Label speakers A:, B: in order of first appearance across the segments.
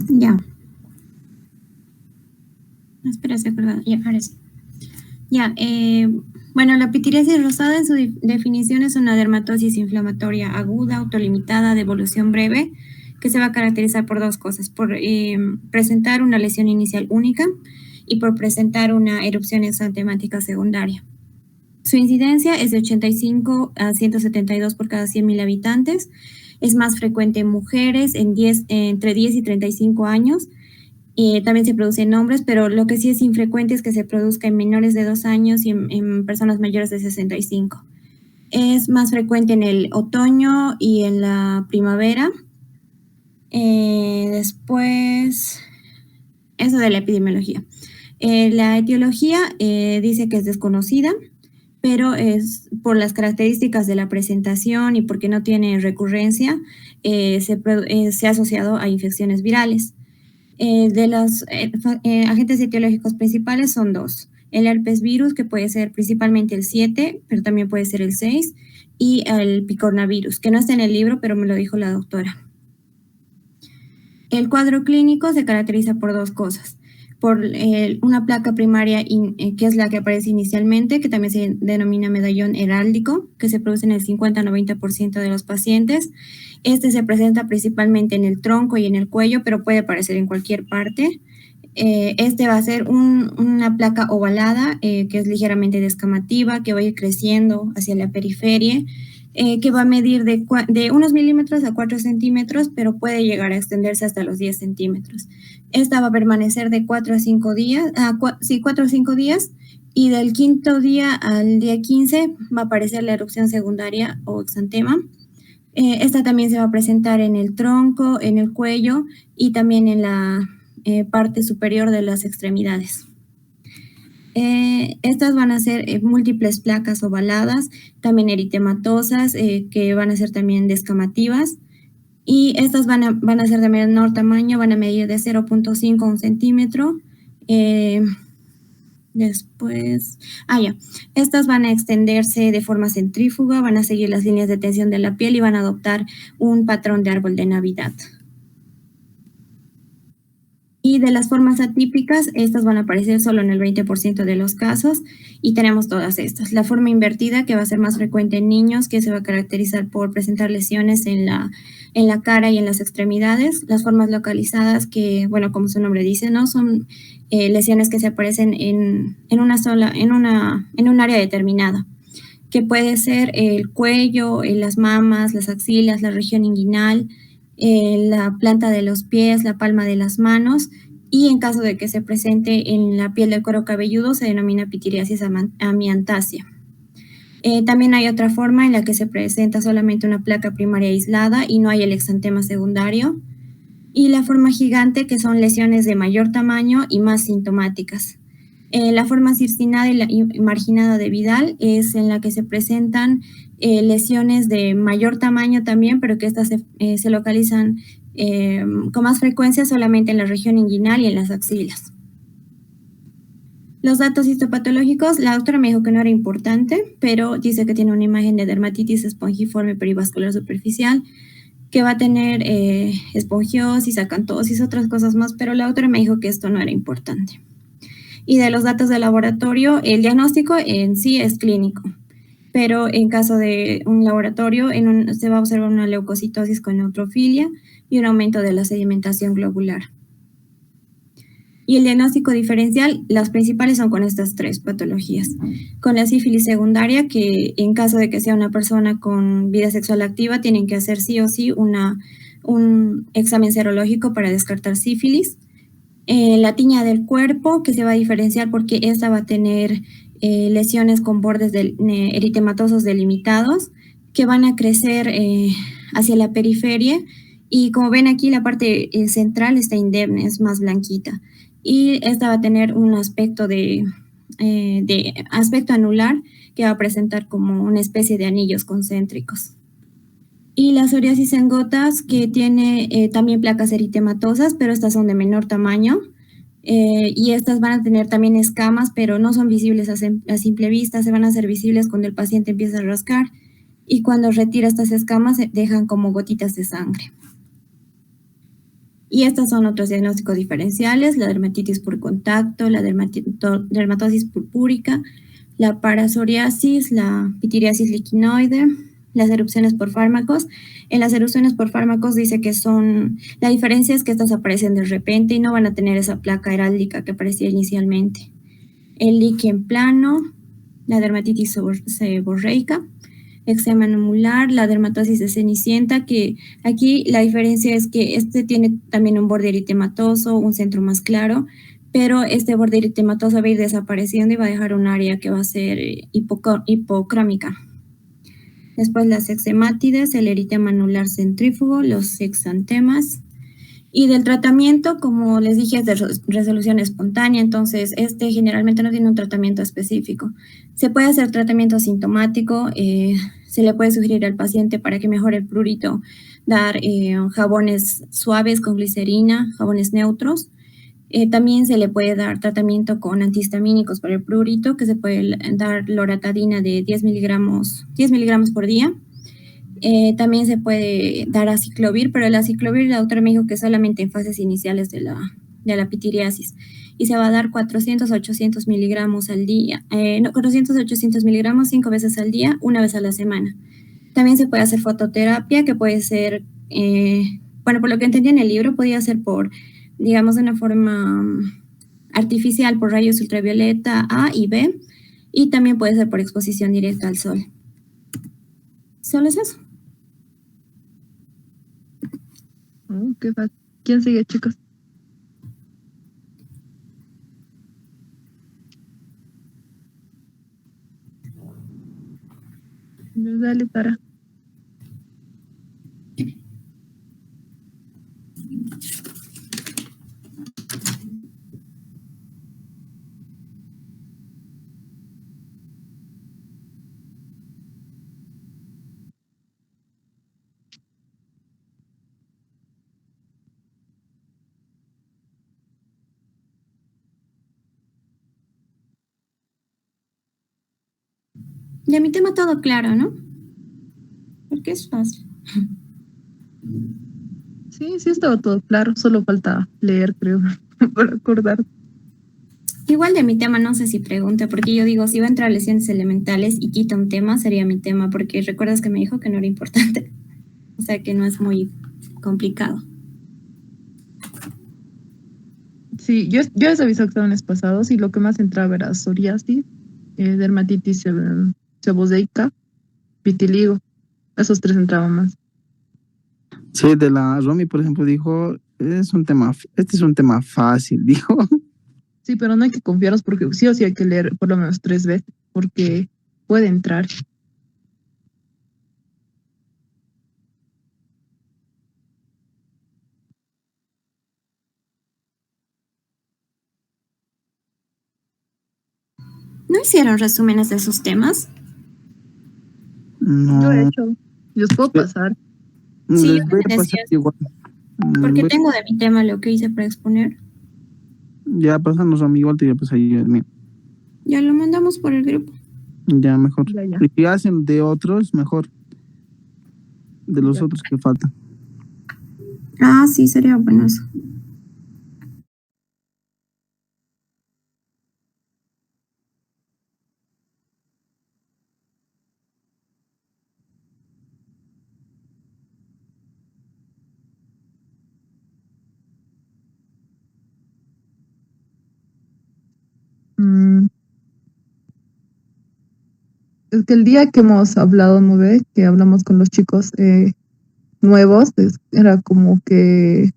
A: Ya, espera, se acuerda. Ya, ahora sí. Ya, bueno, la pitiriasis rosada en su definición es una dermatosis inflamatoria aguda, autolimitada, de evolución breve, que se va a caracterizar por dos cosas, por presentar una lesión inicial única y por presentar una erupción exantemática secundaria. Su incidencia es de 85 a 172 por cada 100.000 habitantes. Es más frecuente en mujeres entre 10 y 35 años. También se produce en hombres, pero lo que sí es infrecuente es que se produzca en menores de 2 años y en personas mayores de 65. Es más frecuente en el otoño y en la primavera. Después, eso de la epidemiología. La etiología dice que es desconocida, pero es por las características de la presentación y porque no tiene recurrencia, se ha asociado a infecciones virales. De los agentes etiológicos principales son dos. El herpes virus, que puede ser principalmente el 7, pero también puede ser el 6, y el picornavirus, que no está en el libro, pero me lo dijo la doctora. El cuadro clínico se caracteriza por dos cosas. Por una placa primaria, que es la que aparece inicialmente, que también se denomina medallón heráldico, que se produce en el 50-90% de los pacientes. Este se presenta principalmente en el tronco y en el cuello, pero puede aparecer en cualquier parte. Este va a ser una placa ovalada, que es ligeramente descamativa, que va a ir creciendo hacia la periferia, que va a medir de unos milímetros a 4 centímetros, pero puede llegar a extenderse hasta los 10 centímetros. Esta va a permanecer de 4 a 5 días, 4 o 5 días, y del quinto día al día 15 va a aparecer la erupción secundaria o exantema. Esta también se va a presentar en el tronco, en el cuello y también en la parte superior de las extremidades. Estas van a ser múltiples placas ovaladas, también eritematosas, que van a ser también descamativas, y estas van a ser de menor tamaño, van a medir de 0.5 a 1 centímetro. Después, estas van a extenderse de forma centrífuga, van a seguir las líneas de tensión de la piel y van a adoptar un patrón de árbol de Navidad. Y de las formas atípicas, estas van a aparecer solo en el 20% de los casos, y tenemos todas estas. La forma invertida, que va a ser más frecuente en niños, que se va a caracterizar por presentar lesiones en la cara y en las extremidades. Las formas localizadas, que, bueno, como su nombre dice, ¿no? Son lesiones que se aparecen en un área determinada, que puede ser el cuello, las mamas, las axilas, la región inguinal, la planta de los pies, la palma de las manos, y en caso de que se presente en la piel del cuero cabelludo se denomina pitiriasis amiantácea. También hay otra forma en la que se presenta solamente una placa primaria aislada y no hay el exantema secundario, y la forma gigante, que son lesiones de mayor tamaño y más sintomáticas. La forma circinada y marginada de Vidal es en la que se presentan lesiones de mayor tamaño también, pero que estas se localizan con más frecuencia solamente en la región inguinal y en las axilas. Los datos histopatológicos, la doctora me dijo que no era importante, pero dice que tiene una imagen de dermatitis espongiforme perivascular superficial, que va a tener espongiosis, acantosis, otras cosas más, pero la doctora me dijo que esto no era importante. Y de los datos de laboratorio, el diagnóstico en sí es clínico, pero en caso de un laboratorio, se va a observar una leucocitosis con neutrofilia y un aumento de la sedimentación globular. Y el diagnóstico diferencial, las principales son con estas tres patologías. Con la sífilis secundaria, que en caso de que sea una persona con vida sexual activa, tienen que hacer sí o sí un examen serológico para descartar sífilis. La tiña del cuerpo, que se va a diferenciar porque esta va a tener lesiones con bordes eritematosos delimitados, que van a crecer hacia la periferia, y como ven aquí, la parte central está indemne, es más blanquita, y esta va a tener un aspecto de aspecto anular, que va a presentar como una especie de anillos concéntricos. Y la psoriasis en gotas, que tiene también placas eritematosas, pero estas son de menor tamaño, y estas van a tener también escamas, pero no son visibles a simple vista, se van a hacer visibles cuando el paciente empieza a rascar, y cuando retira estas escamas dejan como gotitas de sangre. Y estos son otros diagnósticos diferenciales: la dermatitis por contacto, la dermatosis purpúrica, la parasoriasis, la pitiriasis liquinoide, las erupciones por fármacos. En las erupciones por fármacos dice que la diferencia es que estas aparecen de repente y no van a tener esa placa heráldica que aparecía inicialmente. El líquen plano, la dermatitis seborreica, eczema anular, la dermatosis de cenicienta, que aquí la diferencia es que este tiene también un borde eritematoso, un centro más claro, pero este borde eritematoso va a ir desapareciendo y va a dejar un área que va a ser hipocrómica. Después las exemátides, el eritema anular centrífugo, los exantemas. Y del tratamiento, como les dije, es de resolución espontánea, entonces este generalmente no tiene un tratamiento específico. Se puede hacer tratamiento sintomático, se le puede sugerir al paciente para que mejore el prurito, dar jabones suaves con glicerina, jabones neutros. También se le puede dar tratamiento con antihistamínicos para el prurito, que se puede dar loratadina de 10 miligramos por día. También se puede dar aciclovir, pero el aciclovir, la doctora me dijo que solamente en fases iniciales de la pitiriasis. Y se va a dar 400 a 800 miligramos al día. 400 a 800 miligramos 5 veces al día, una vez a la semana. También se puede hacer fototerapia, que puede ser, bueno, por lo que entendí en el libro, podía ser digamos, de una forma artificial, por rayos ultravioleta A y B, y también puede ser por exposición directa al sol. Solo es eso.
B: Oh, qué fácil. ¿Quién sigue, chicos? Dale, Tara.
A: Y a mi tema todo claro, ¿no? Porque es fácil.
B: Sí, sí estaba todo claro, solo falta leer, creo, para acordar.
A: Igual de mi tema no sé si pregunta, porque yo digo, si va a entrar lesiones elementales y quita un tema, sería mi tema, porque recuerdas que me dijo que no era importante. O sea que no es muy complicado.
B: Sí, yo les avisé exámenes pasados y lo que más entraba era psoriasis, dermatitis seborreica, vitiligo. Esos tres entraban más.
C: Sí, de la Romy, por ejemplo, dijo, este es un tema fácil, dijo.
B: Sí, pero no hay que confiarnos porque sí o sí hay que leer por lo menos 3 veces porque puede entrar.
A: ¿No hicieron resúmenes de sus temas?
B: Yo he
C: No,
B: hecho. Los puedo pasar.
A: Sí,
C: les
A: yo
C: voy a
A: me
C: pasar
A: decías,
C: igual.
A: porque tengo de mi tema lo que hice para exponer.
C: Ya pasamos a mi igual te voy a pasar yo el mío.
A: Ya lo mandamos por el grupo.
C: Ya mejor.
B: Ya, ya,
C: Y si hacen de otros, mejor. De los
B: ya.
C: otros que faltan.
A: Ah, sí, sería bueno eso.
B: Mm, es que el día que hemos hablado, ¿no ve? Que hablamos con los chicos nuevos, era como que,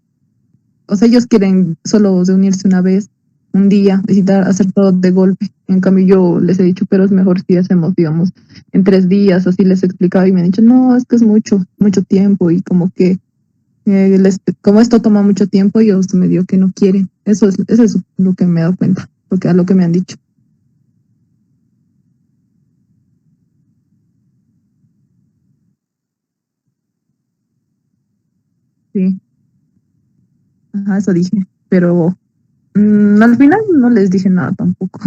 B: o sea, ellos quieren solo reunirse una vez, un día, visitar, hacer todo de golpe. En cambio, yo les he dicho, pero es mejor si hacemos, digamos, en 3 días, así les he explicado y me han dicho, no, es que es mucho, mucho tiempo y como que, como esto toma mucho tiempo, ellos me digo que no quieren. Eso es lo que me he dado cuenta, porque a lo que me han dicho. Sí, ajá, eso dije, pero al final no les dije nada tampoco.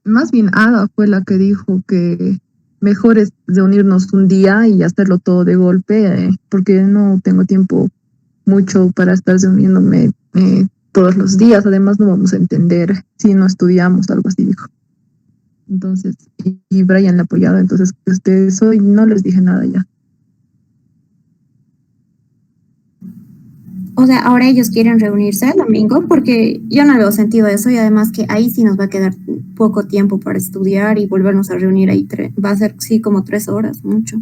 B: más bien Ada fue la que dijo que mejor es reunirnos un día y hacerlo todo de golpe, porque no tengo tiempo mucho para estar reuniéndome todos los días. Además, no vamos a entender si no estudiamos, algo así dijo. Entonces, y Brian le ha apoyado, entonces, hoy no les dije nada ya.
A: O sea, ahora ellos quieren reunirse el domingo porque yo no veo sentido eso y además que ahí sí nos va a quedar poco tiempo para estudiar y volvernos a reunir ahí. Va a ser, sí, como 3 horas, mucho.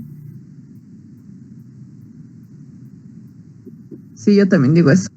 B: Sí, yo también digo eso.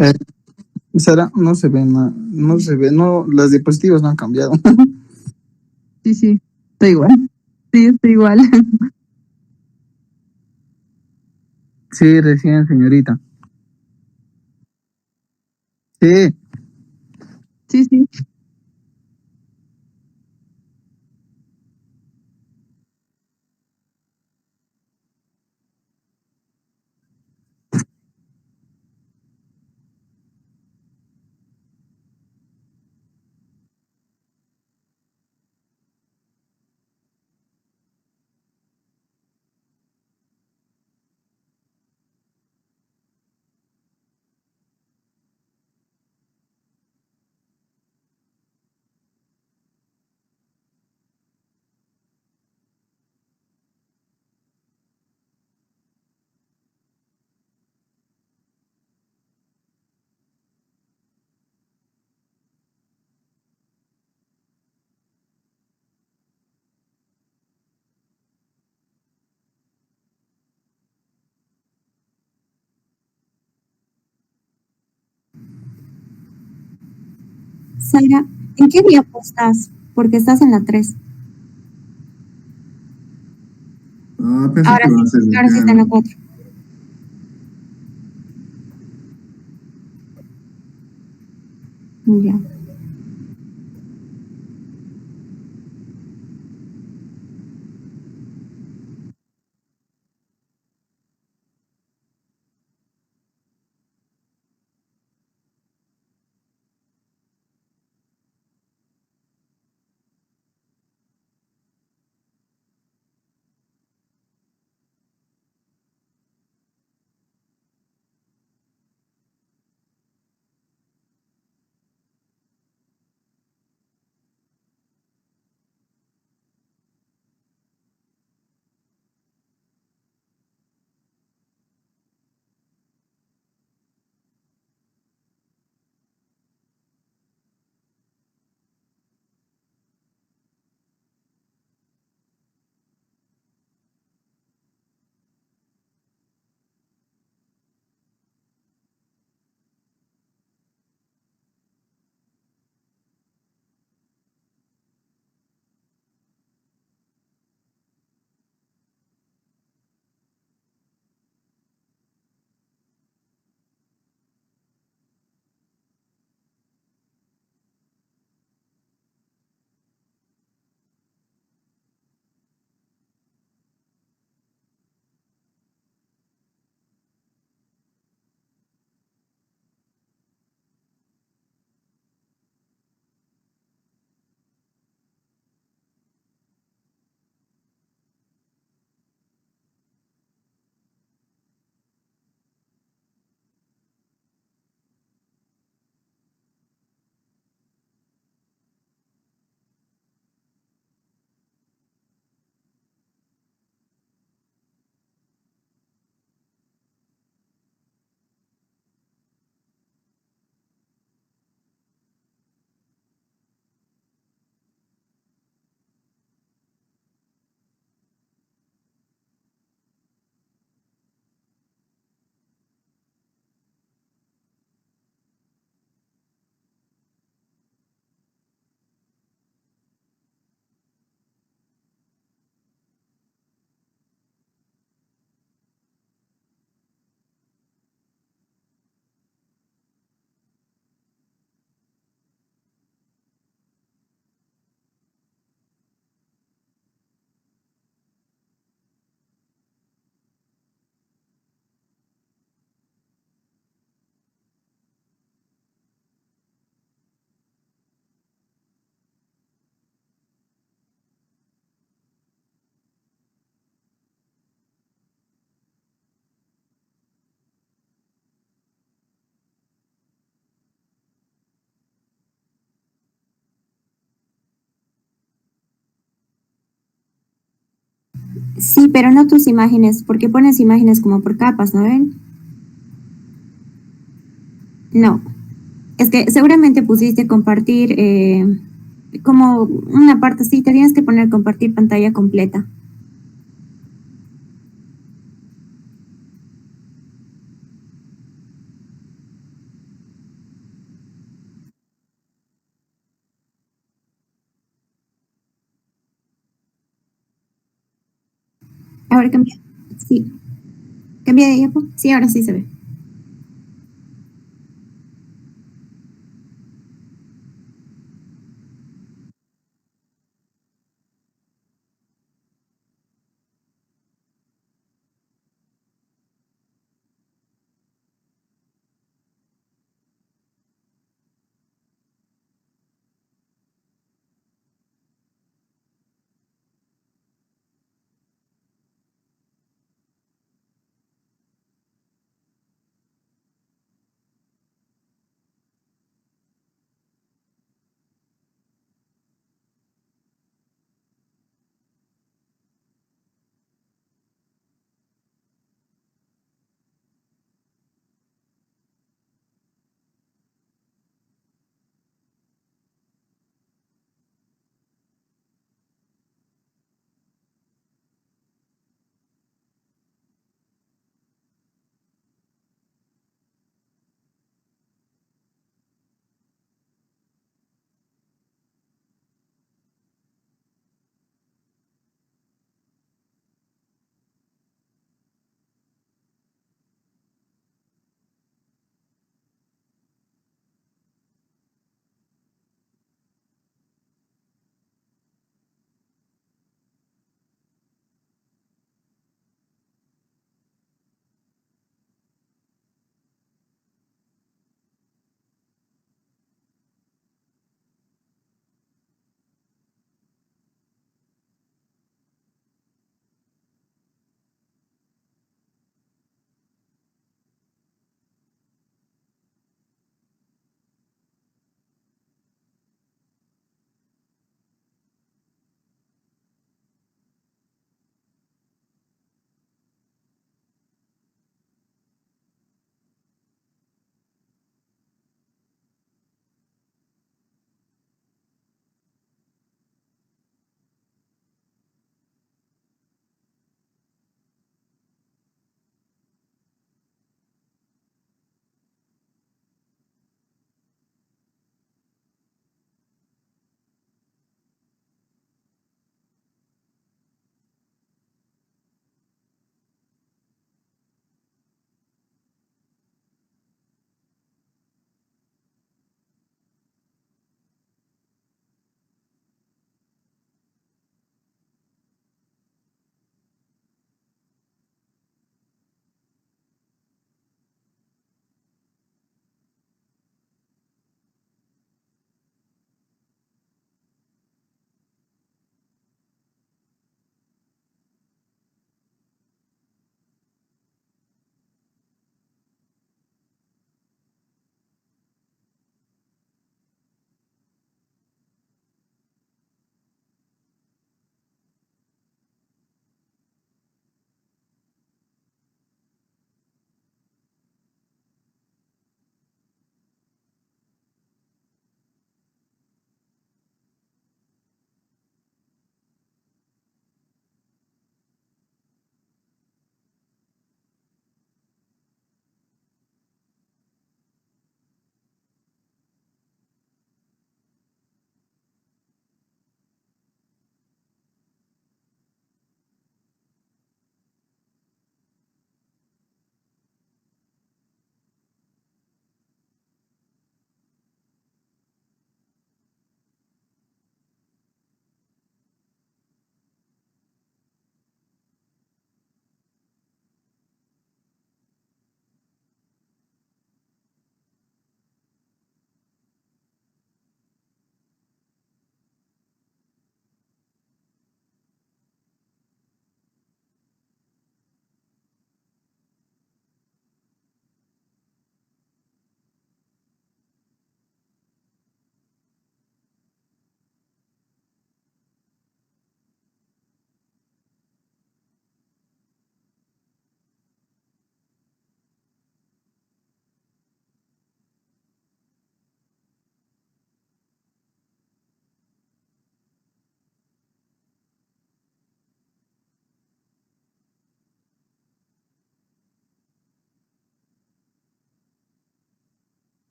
C: Eh, Sara, no se ve nada, no se ve, no, las diapositivas no han cambiado.
B: Sí, sí, está igual. Sí, está igual.
C: Sí, recién, señorita. Sí,
B: Sí, sí.
A: Zaira, ¿en qué día estás? Porque estás en la 3.
D: Ah, pensé
A: Ahora
D: que iba a
A: sí,
D: ser de
A: ahora sí está en la
D: tema.
A: 4. Ya. Sí, pero no tus imágenes, porque pones imágenes como por capas, ¿no ven? No, es que seguramente pusiste compartir como una parte, sí, te tienes que poner compartir pantalla completa. Ahora cambia. Sí, cambia de diapo. Sí, ahora sí se ve.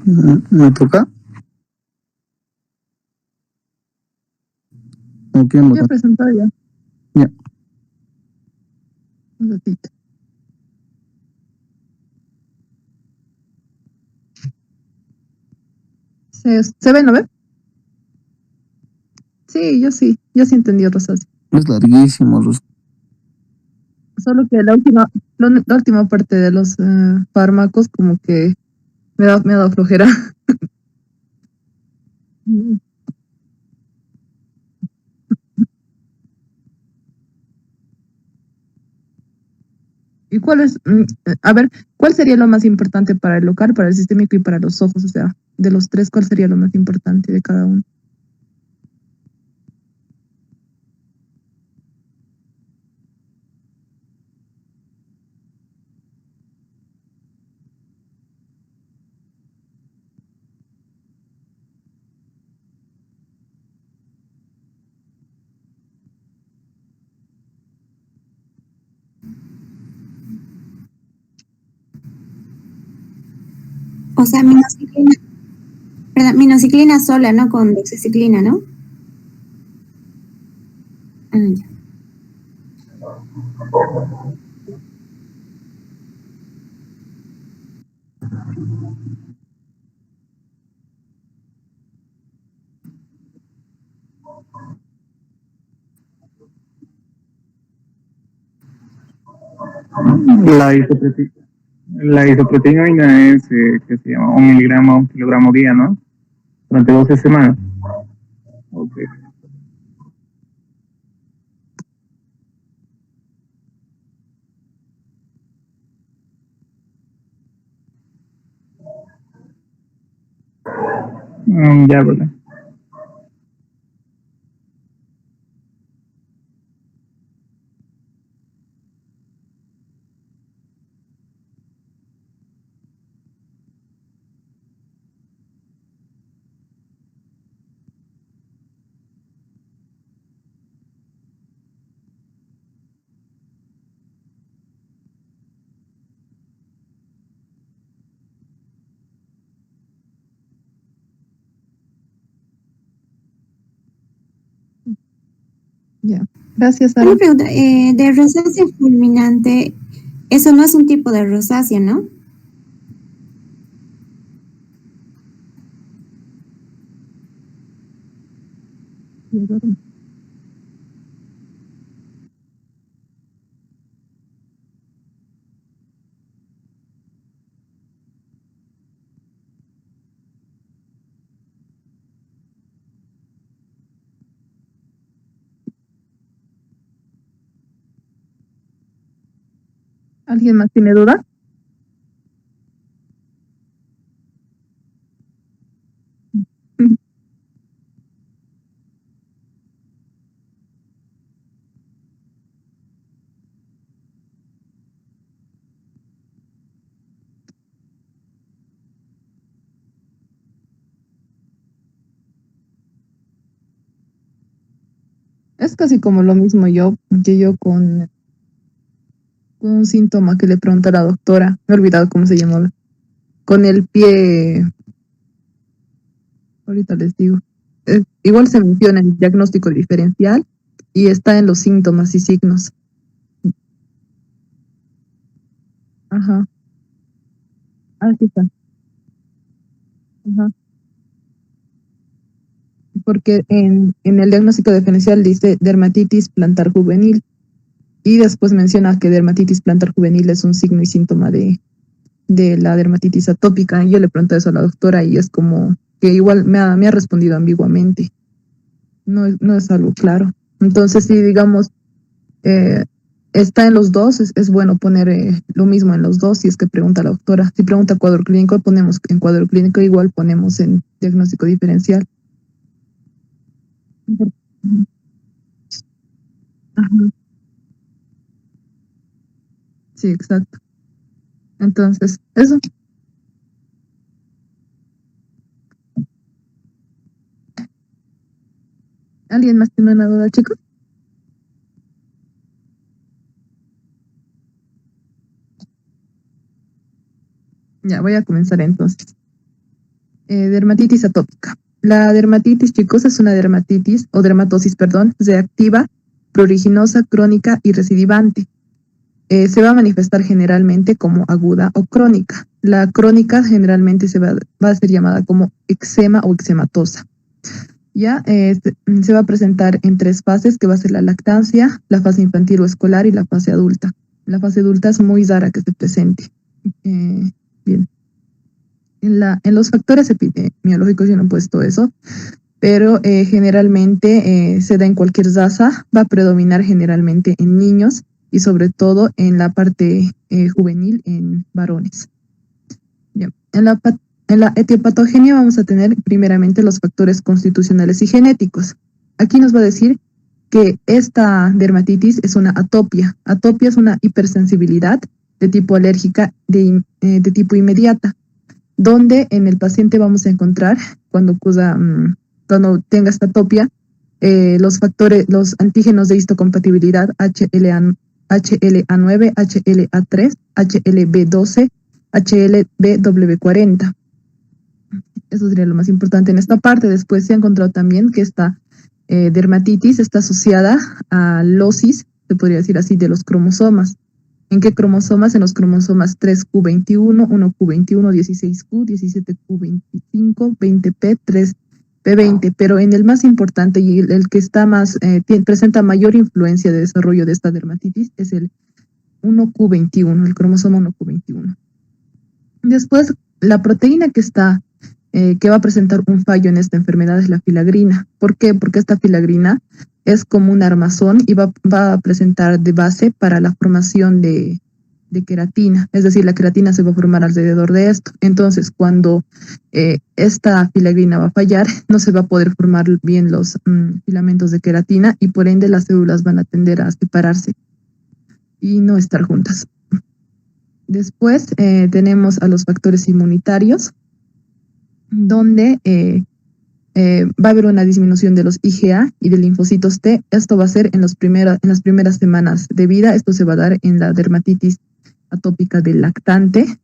C: ¿Me toca? ¿O quién
B: Yo he
C: vota?
B: presentado ya.
C: Ya.
B: Un ratito. ¿Se ve, no ve? Sí, yo sí entendí rosácea.
C: Es larguísimo, Luz.
B: Solo que la última parte de los fármacos como que me ha dado flojera. Mm. ¿Y cuál es, a ver, cuál sería lo más importante para el local, para el sistémico y para los ojos? O sea, de los tres, ¿cuál sería lo más importante de cada uno?
A: O sea, minociclina, perdón, minociclina sola, ¿no? Con doxiciclina, ¿no? Ah, ya.
E: La la isoproteína es, que se llama 1 miligramo, 1 kilogramo día, ¿no? Durante 12 semanas. Ok. Ya, ¿verdad?
B: Ya. Gracias, Sara.
A: Una pregunta, de rosácea fulminante, eso no es un tipo de rosácea, ¿no?
B: ¿Alguien más tiene duda? Es casi como lo mismo que yo con un síntoma que le pregunté a la doctora, me he olvidado cómo se llamaba, con el pie, ahorita les digo. Igual se menciona en el diagnóstico diferencial y está en los síntomas y signos. Ajá, aquí está. Ajá. Porque en el diagnóstico diferencial dice dermatitis plantar juvenil y después menciona que dermatitis plantar juvenil es un signo y síntoma de la dermatitis atópica. Y yo le pregunté eso a la doctora y es como que igual me ha respondido ambiguamente. No es algo claro. Entonces, si digamos, eh, está en los dos, es bueno poner lo mismo en los dos si es que pregunta la doctora. Si pregunta cuadro clínico, ponemos en cuadro clínico, igual ponemos en diagnóstico diferencial. Ujú. Ajá, sí, exacto. Entonces, eso. ¿Alguien más tiene una duda, chicos? Ya, voy a comenzar entonces. Dermatitis atópica. La dermatitis, chicos, es una dermatitis o dermatosis, perdón, reactiva, pruriginosa, crónica y recidivante. Se va a manifestar generalmente como aguda o crónica. La crónica generalmente va a ser llamada como eczema o eczematosa. Ya se va a presentar en 3 fases, que va a ser la lactancia, la fase infantil o escolar y la fase adulta. La fase adulta es muy rara que se presente. Bien. En los factores epidemiológicos yo no he puesto eso, pero generalmente se da en cualquier raza, va a predominar generalmente en niños y sobre todo en la parte juvenil en varones. Bien. En la etiopatogenia vamos a tener primeramente los factores constitucionales y genéticos. Aquí nos va a decir que esta dermatitis es una atopia. Atopia es una hipersensibilidad de tipo alérgica de tipo inmediata, donde en el paciente vamos a encontrar, cuando tenga esta atopia, los antígenos de histocompatibilidad HLA9, HLA3, HLB12, HLBW40. Eso sería lo más importante en esta parte. Después se ha encontrado también que esta dermatitis está asociada a losis, se podría decir así, de los cromosomas. ¿En qué cromosomas? En los cromosomas 3q21, 1q21, 16q, 17q25, 20p, 3p20. Pero en el más importante y el que está más presenta mayor influencia de desarrollo de esta dermatitis es el 1q21, el cromosoma 1q21. Después, la proteína que va a presentar un fallo en esta enfermedad es la filagrina. ¿Por qué? Porque esta filagrina es como un armazón y va a presentar de base para la formación de queratina. Es decir, la queratina se va a formar alrededor de esto. Entonces, cuando esta filagrina va a fallar, no se va a poder formar bien los filamentos de queratina y por ende las células van a tender a separarse y no estar juntas. Después tenemos a los factores inmunitarios, donde va a haber una disminución de los IgA y de linfocitos T. Esto va a ser en las primeras semanas de vida. Esto se va a dar en la dermatitis atópica del lactante,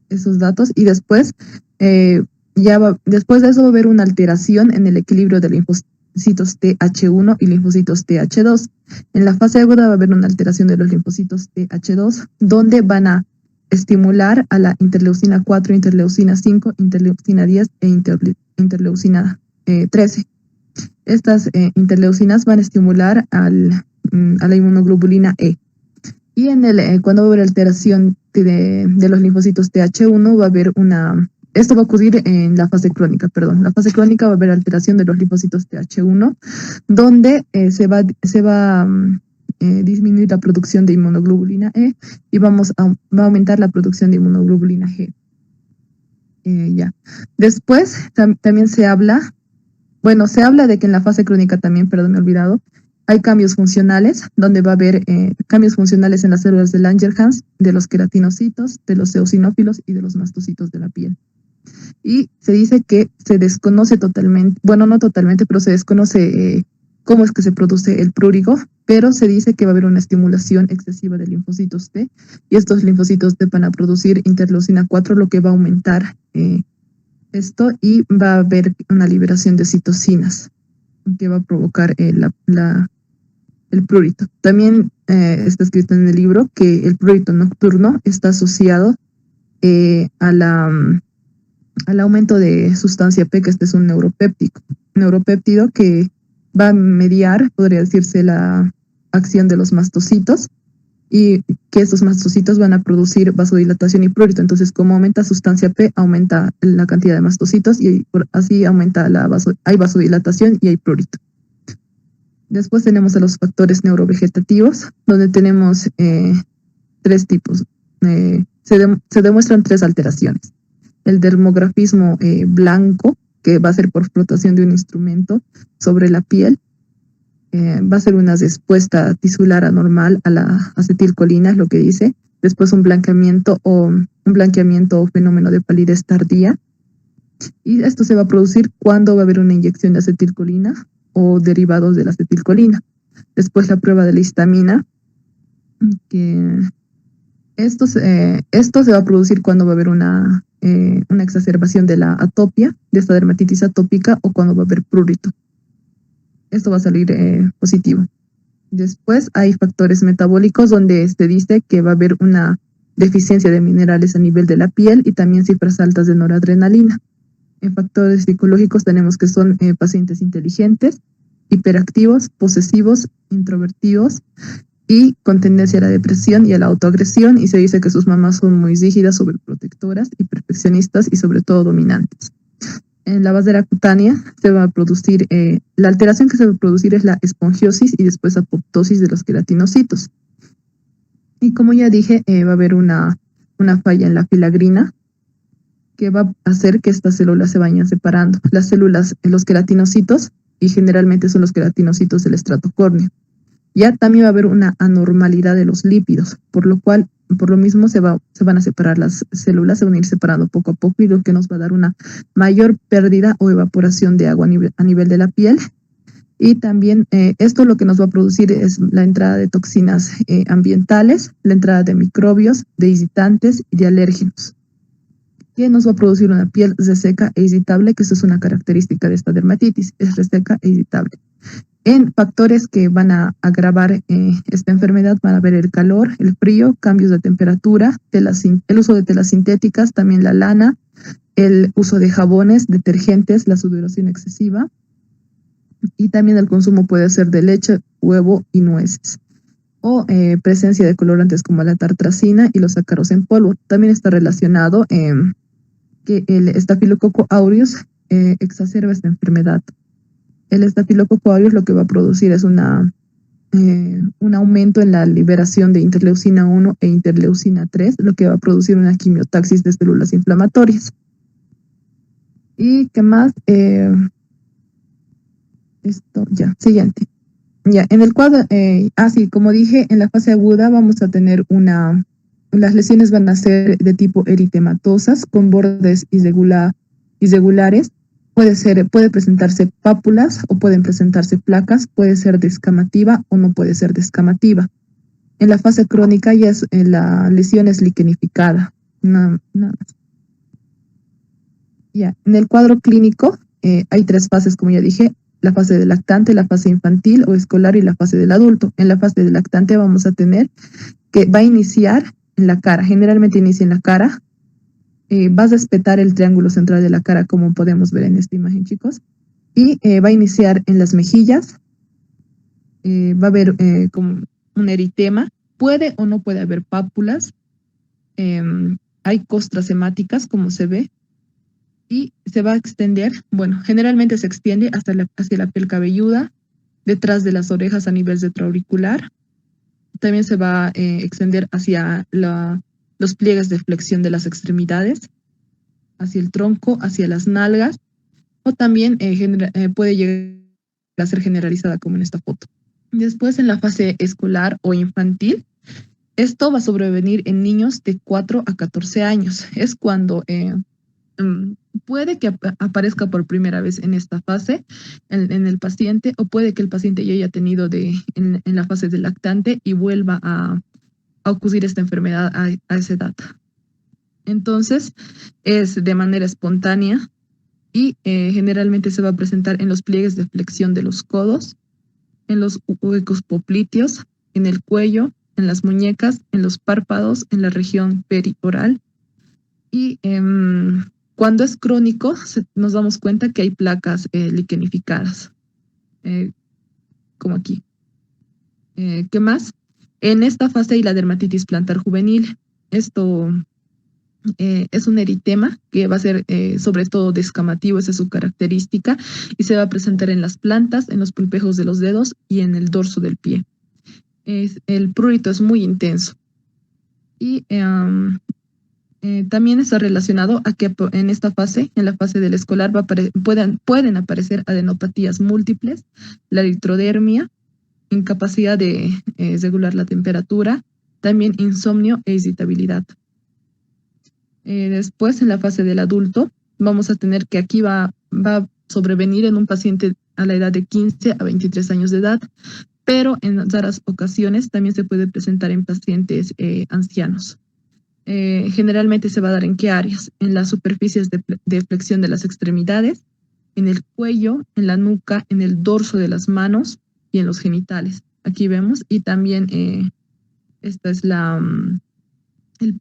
B: esos datos. Y después, después de eso va a haber una alteración en el equilibrio de linfocitos TH1 y linfocitos TH2. En la fase aguda va a haber una alteración de los linfocitos TH2, donde van a estimular a la interleucina 4, interleucina 5, interleucina 10 e interleucina 13. Estas interleucinas van a estimular a la inmunoglobulina E. Y cuando va a haber alteración de los linfocitos TH1, va a haber esto va a ocurrir en la fase crónica, perdón. La fase crónica va a haber alteración de los linfocitos TH1, donde se va a disminuir la producción de inmunoglobulina E y va a aumentar la producción de inmunoglobulina G. Después también se habla de que en la fase crónica también, perdón, me he olvidado, hay cambios funcionales, donde va a haber cambios funcionales en las células de Langerhans, de los queratinocitos, de los eosinófilos y de los mastocitos de la piel. Y se dice que se desconoce totalmente, bueno, no totalmente, pero se desconoce cómo es que se produce el prurigo, pero se dice que va a haber una estimulación excesiva de linfocitos T, y estos linfocitos T van a producir interleucina 4, lo que va a aumentar esto, y va a haber una liberación de citocinas que va a provocar el prurito. También está escrito en el libro que el prurito nocturno está asociado al aumento de sustancia P, que este es un neuropéptido que va a mediar, podría decirse, la acción de los mastocitos, y que estos mastocitos van a producir vasodilatación y prurito. Entonces, como aumenta sustancia P, aumenta la cantidad de mastocitos y así aumenta hay vasodilatación y hay prurito. Después tenemos a los factores neurovegetativos, donde tenemos 3 tipos. Se demuestran 3 alteraciones. El dermografismo blanco, que va a ser por flotación de un instrumento sobre la piel. Va a ser una respuesta tisular anormal a la acetilcolina, es lo que dice. Después un blanqueamiento o fenómeno de palidez tardía. Y esto se va a producir cuando va a haber una inyección de acetilcolina o derivados de la acetilcolina. Después la prueba de la histamina, que Esto se va a producir cuando va a haber una exacerbación de la atopia, de esta dermatitis atópica, o cuando va a haber prurito. Esto va a salir positivo. Después hay factores metabólicos donde se dice que va a haber una deficiencia de minerales a nivel de la piel y también cifras altas de noradrenalina. En factores psicológicos tenemos que son pacientes inteligentes, hiperactivos, posesivos, introvertidos y con tendencia a la depresión y a la autoagresión, y se dice que sus mamás son muy rígidas, sobreprotectoras y perfeccionistas y sobre todo dominantes. En la basera cutánea se va a producir, la alteración que se va a producir es la espongiosis y después apoptosis de los queratinocitos. Y como ya dije, va a haber una falla en la filagrina que va a hacer que estas células se vayan separando. Las células, los queratinocitos, y generalmente son los queratinocitos del estrato córneo. Ya también va a haber una anormalidad de los lípidos, por lo mismo se van a separar las células, se van a ir separando poco a poco, y lo que nos va a dar una mayor pérdida o evaporación de agua a nivel de la piel. Y también esto lo que nos va a producir es la entrada de toxinas ambientales, la entrada de microbios, de irritantes y de alérgenos, que nos va a producir una piel reseca e irritable, que eso es una característica de esta dermatitis, es reseca e irritable. En factores que van a agravar esta enfermedad van a ver el calor, el frío, cambios de temperatura, el uso de telas sintéticas, también la lana, el uso de jabones, detergentes, la sudoración excesiva, y también el consumo puede ser de leche, huevo y nueces, o presencia de colorantes como la tartrazina y los ácaros en polvo. También está relacionado que el estafilococo aureus exacerba esta enfermedad. El estafilococo aureus lo que va a producir es un aumento en la liberación de interleucina 1 e interleucina 3, lo que va a producir una quimiotaxis de células inflamatorias. ¿Y qué más? Siguiente. Ya, en el cuadro, como dije, en la fase aguda vamos a tener las lesiones van a ser de tipo eritematosas, con bordes irregulares. Puede presentarse pápulas o pueden presentarse placas, puede ser descamativa o no puede ser descamativa. En la fase crónica ya la lesión es liquenificada. Nada más. Ya, en el cuadro clínico hay 3 fases, como ya dije: la fase del lactante, la fase infantil o escolar y la fase del adulto. En la fase del lactante vamos a tener que va a iniciar en la cara, generalmente inicia en la cara. Vas a espetar el triángulo central de la cara, como podemos ver en esta imagen, chicos, y va a iniciar en las mejillas. Va a haber como un eritema, puede o no puede haber pápulas, hay costras hemáticas, como se ve, y se va a extender, generalmente se extiende hacia la piel cabelluda, detrás de las orejas a nivel retroauricular. También se va a extender hacia los pliegues de flexión de las extremidades, hacia el tronco, hacia las nalgas, o también puede llegar a ser generalizada, como en esta foto. Después, en la fase escolar o infantil, esto va a sobrevenir en niños de 4 a 14 años. Es cuando puede que aparezca por primera vez en esta fase en el paciente, o puede que el paciente ya haya tenido en la fase del lactante y vuelva a ocurrir esta enfermedad a esa edad. Entonces, es de manera espontánea y generalmente se va a presentar en los pliegues de flexión de los codos, en los huecos popliteos, en el cuello, en las muñecas, en los párpados, en la región perioral. Y cuando es crónico, nos damos cuenta que hay placas liquenificadas, como aquí. ¿Qué más? En esta fase hay la dermatitis plantar juvenil. Esto es un eritema que va a ser sobre todo descamativo, esa es su característica, y se va a presentar en las plantas, en los pulpejos de los dedos y en el dorso del pie. El prurito es muy intenso. Y también está relacionado a que en esta fase, en la fase del escolar, pueden aparecer adenopatías múltiples, la eritrodermia, incapacidad de regular la temperatura, también insomnio e irritabilidad. Después, en la fase del adulto, vamos a tener que aquí va a sobrevenir en un paciente a la edad de 15 a 23 años de edad, pero en raras ocasiones también se puede presentar en pacientes ancianos. Generalmente se va a dar en qué áreas, en las superficies de flexión de las extremidades, en el cuello, en la nuca, en el dorso de las manos y en los genitales. Aquí vemos, y también esta es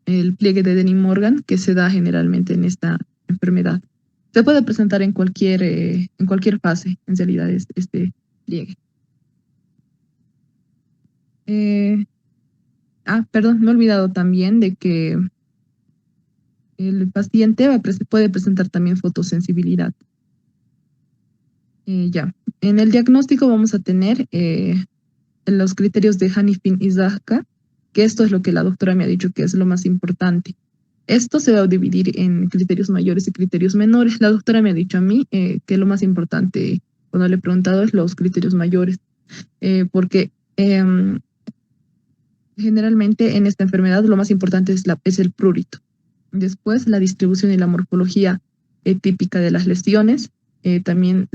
B: el pliegue de Denny-Morgan que se da generalmente en esta enfermedad. Se puede presentar en cualquier fase, en realidad, este pliegue. Perdón, me he olvidado también de que el paciente puede presentar también fotosensibilidad. Ya, en el diagnóstico vamos a tener los criterios de Hanifin y Zahka, que esto es lo que la doctora me ha dicho que es lo más importante. Esto se va a dividir en criterios mayores y criterios menores. La doctora me ha dicho a mí que lo más importante, cuando le he preguntado, es los criterios mayores, porque generalmente en esta enfermedad lo más importante es el prurito. Después, la distribución y la morfología típica de las lesiones. También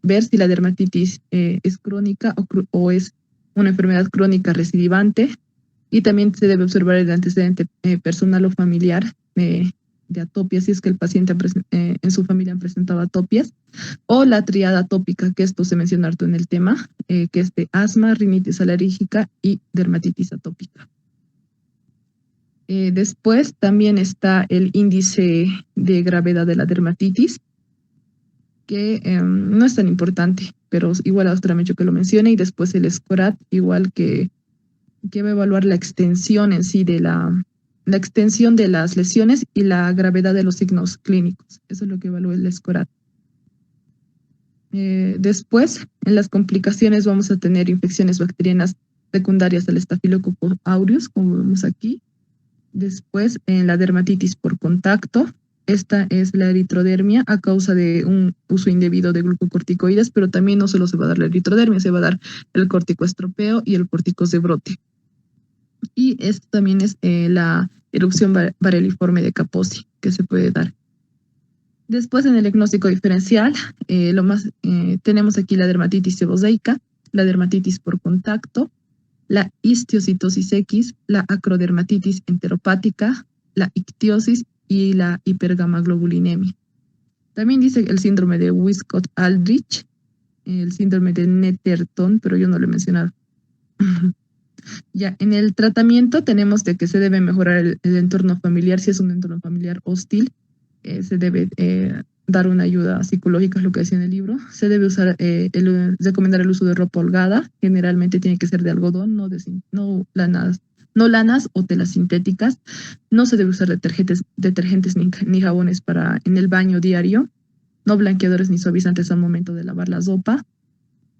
B: ver si la dermatitis es crónica o es una enfermedad crónica recidivante. Y también se debe observar el antecedente personal o familiar de atopia, si es que el paciente en su familia han presentado atopias, o la triada atópica, que esto se menciona harto en el tema, que es de asma, rinitis alérgica y dermatitis atópica. Después también está el índice de gravedad de la dermatitis, que no es tan importante, pero igual la doctora me ha dicho que lo mencione, y después el SCORAT, igual que va a evaluar la extensión en sí de la extensión de las lesiones y la gravedad de los signos clínicos. Eso es lo que evalúa el SCORAT. Después, en las complicaciones vamos a tener infecciones bacterianas secundarias al Staphylococcus aureus, como vemos aquí. Después, en la dermatitis por contacto, esta es la eritrodermia a causa de un uso indebido de glucocorticoides, pero también no solo se va a dar la eritrodermia, se va a dar el corticoestropeo y el corticos de brote. Y esto también es la erupción vareliforme de Kaposi que se puede dar. Después, en el diagnóstico diferencial, tenemos aquí la dermatitis seboseica, la dermatitis por contacto, la histiocitosis X, la acrodermatitis enteropática, la ictiosis y la hipergamaglobulinemia. También dice el síndrome de Wiskott-Aldrich, el síndrome de Netterton, pero yo no lo he mencionado. Ya, en el tratamiento tenemos de que se debe mejorar el entorno familiar. Si es un entorno familiar hostil, se debe dar una ayuda psicológica, es lo que decía en el libro. Se debe recomendar el uso de ropa holgada. Generalmente tiene que ser de algodón, no lanas o telas sintéticas. No se debe usar detergentes ni jabones en el baño diario. No blanqueadores ni suavizantes al momento de lavar la sopa.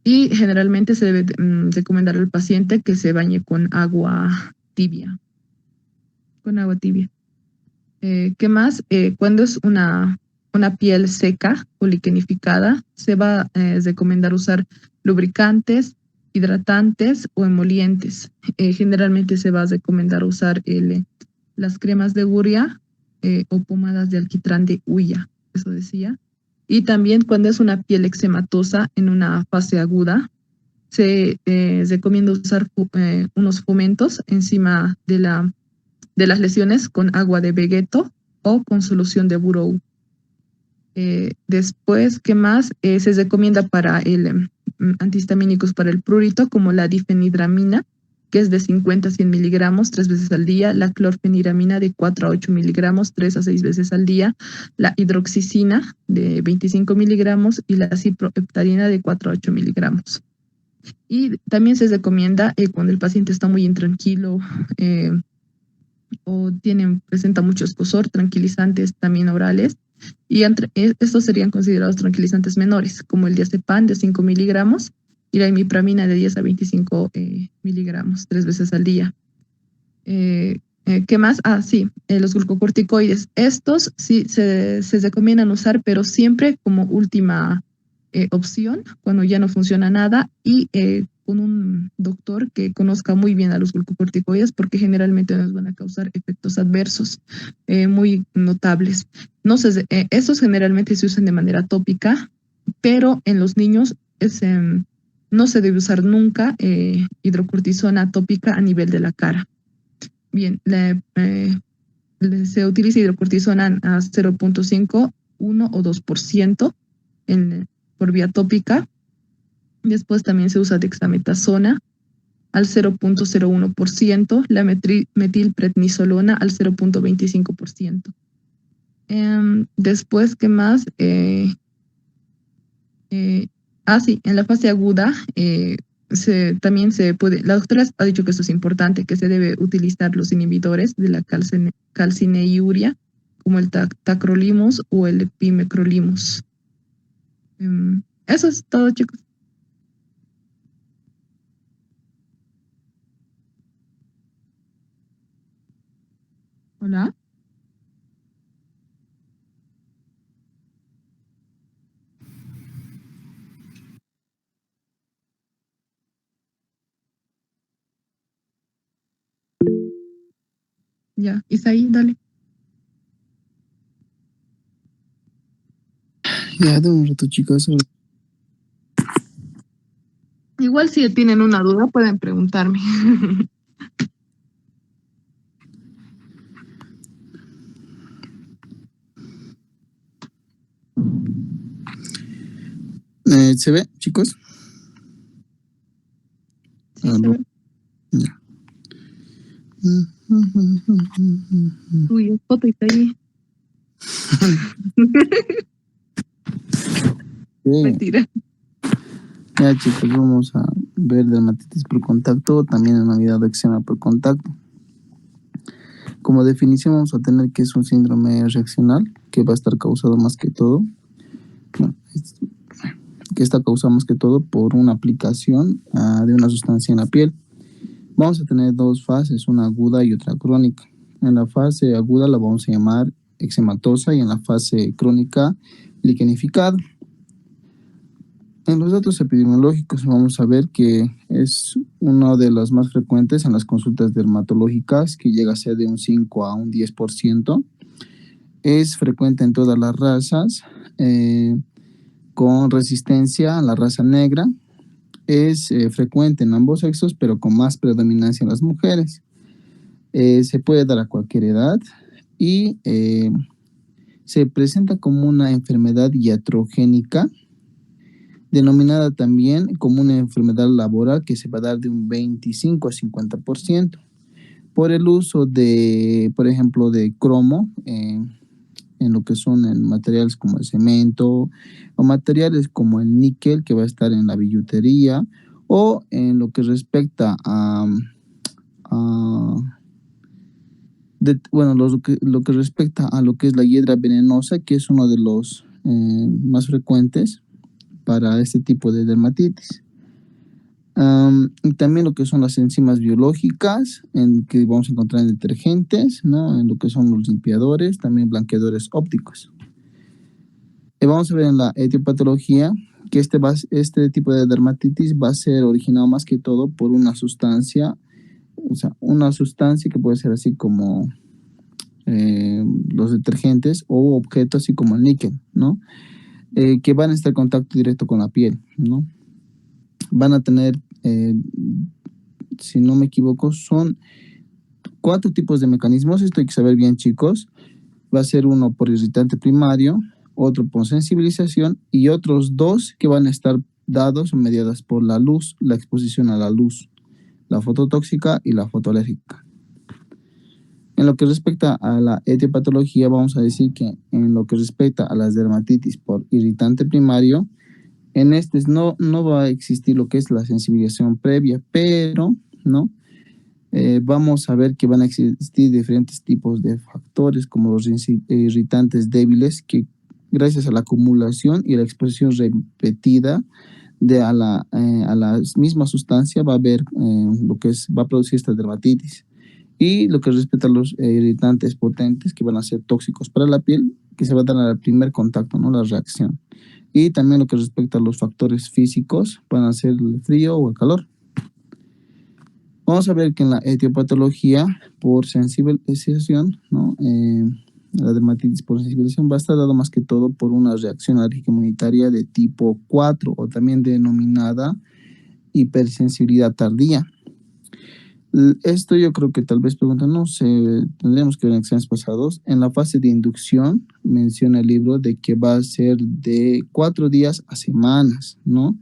B: Y generalmente se debe recomendar al paciente que se bañe con agua tibia. ¿Qué más? Cuando es una piel seca o liquenificada, se va a recomendar usar lubricantes, hidratantes o emolientes. Generalmente se va a recomendar usar las cremas de Guria o pomadas de alquitrán de huilla, eso decía. Y también cuando es una piel eczematosa en una fase aguda, se recomienda usar unos fomentos encima de las lesiones con agua de vegeto o con solución de burou. Después, ¿qué más? Se recomienda para antihistamínicos para el prurito, como la difenhidramina, que es de 50 a 100 miligramos 3 veces al día, la clorfeniramina de 4 a 8 miligramos 3 a 6 veces al día, la hidroxicina de 25 miligramos y la ciproheptadina de 4 a 8 miligramos. Y también se recomienda cuando el paciente está muy intranquilo o presenta mucho escozor, tranquilizantes también orales, y estos serían considerados tranquilizantes menores, como el diazepam de 5 miligramos y la imipramina de 10 a 25 miligramos 3 veces al día. ¿Qué más? Los glucocorticoides. Estos sí se recomiendan usar, pero siempre como última opción, cuando ya no funciona nada, y con un doctor que conozca muy bien a los glucocorticoides, porque generalmente nos van a causar efectos adversos muy notables. Estos generalmente se usan de manera tópica, pero en los niños no se debe usar nunca hidrocortisona tópica a nivel de la cara. Bien, se utiliza hidrocortisona a 0.5, 1 o 2% por vía tópica. Después también se usa dexametasona al 0.01%, la metilprednisolona al 0.25%. Después, ¿qué más? Sí, en la fase aguda también se puede, la doctora ha dicho que esto es importante, que se debe utilizar los inhibidores de la calcineuria, como el tacrolimus o el pimecrolimus. Eso es todo, chicos. Hola. Ya, Isaí, dale.
C: Ya, de un rato, chicos.
B: Igual si tienen una duda pueden preguntarme.
C: ¿Se ve, chicos?
B: Sí, se ve.
C: Ya.
B: Uy, es foto Isaí. Mentira.
C: Ya, chicos, vamos a ver dermatitis por contacto, también en unidad de eczema por contacto. Como definición vamos a tener que es un síndrome reaccional que va a estar causado más que todo, que está causado más que todo por una aplicación de una sustancia en la piel. Vamos a tener dos fases, una aguda y otra crónica. En la fase aguda la vamos a llamar eczematosa y en la fase crónica liquenificada. En los datos epidemiológicos vamos a ver que es uno de los más frecuentes en las consultas dermatológicas, que llega a ser de un 5 a un 10%. Es frecuente en todas las razas, con resistencia a la raza negra. Es frecuente en ambos sexos, pero con más predominancia en las mujeres. Se puede dar a cualquier edad y se presenta como una enfermedad iatrogénica, denominada también como una enfermedad laboral, que se va a dar de un 25 a 50% por el uso de, por ejemplo, de cromo en lo que son en materiales como el cemento o materiales como el níquel, que va a estar en la billutería, o en lo que respecta lo que respecta a lo que es la hiedra venenosa, que es uno de los más frecuentes para este tipo de dermatitis. Y también lo que son las enzimas biológicas, que vamos a encontrar en detergentes, ¿no? En lo que son los limpiadores, también blanqueadores ópticos. Vamos a ver en la etiopatología que este tipo de dermatitis va a ser originado más que todo por una sustancia, o sea, una sustancia que puede ser así como los detergentes o objetos así como el níquel, ¿no? Que van a estar en contacto directo con la piel, ¿no? Van a tener, si no me equivoco, son 4 tipos de mecanismos. Esto hay que saber bien, chicos. Va a ser uno por irritante primario, otro por sensibilización y otros 2 que van a estar dados o mediadas por la luz, la exposición a la luz, la fototóxica y la fotoalérgica. En lo que respecta a la etiopatología, vamos a decir que en lo que respecta a las dermatitis por irritante primario, en no va a existir lo que es la sensibilización previa, pero ¿no? Vamos a ver que van a existir diferentes tipos de factores, como los irritantes débiles, que gracias a la acumulación y la exposición repetida a la misma sustancia va a haber va a producir esta dermatitis. Y lo que respecta a los irritantes potentes, que van a ser tóxicos para la piel, que se va a dar al primer contacto, ¿no? La reacción. Y también lo que respecta a los factores físicos, van a ser el frío o el calor. Vamos a ver que en la etiopatología por sensibilización, ¿no? La dermatitis por sensibilización va a estar dado más que todo por una reacción alérgica inmunitaria de tipo 4, o también denominada hipersensibilidad tardía. Esto yo creo que tal vez preguntan, no sé, tendríamos que ver en exámenes pasados. En la fase de inducción menciona el libro de que va a ser de 4 días a semanas, ¿no?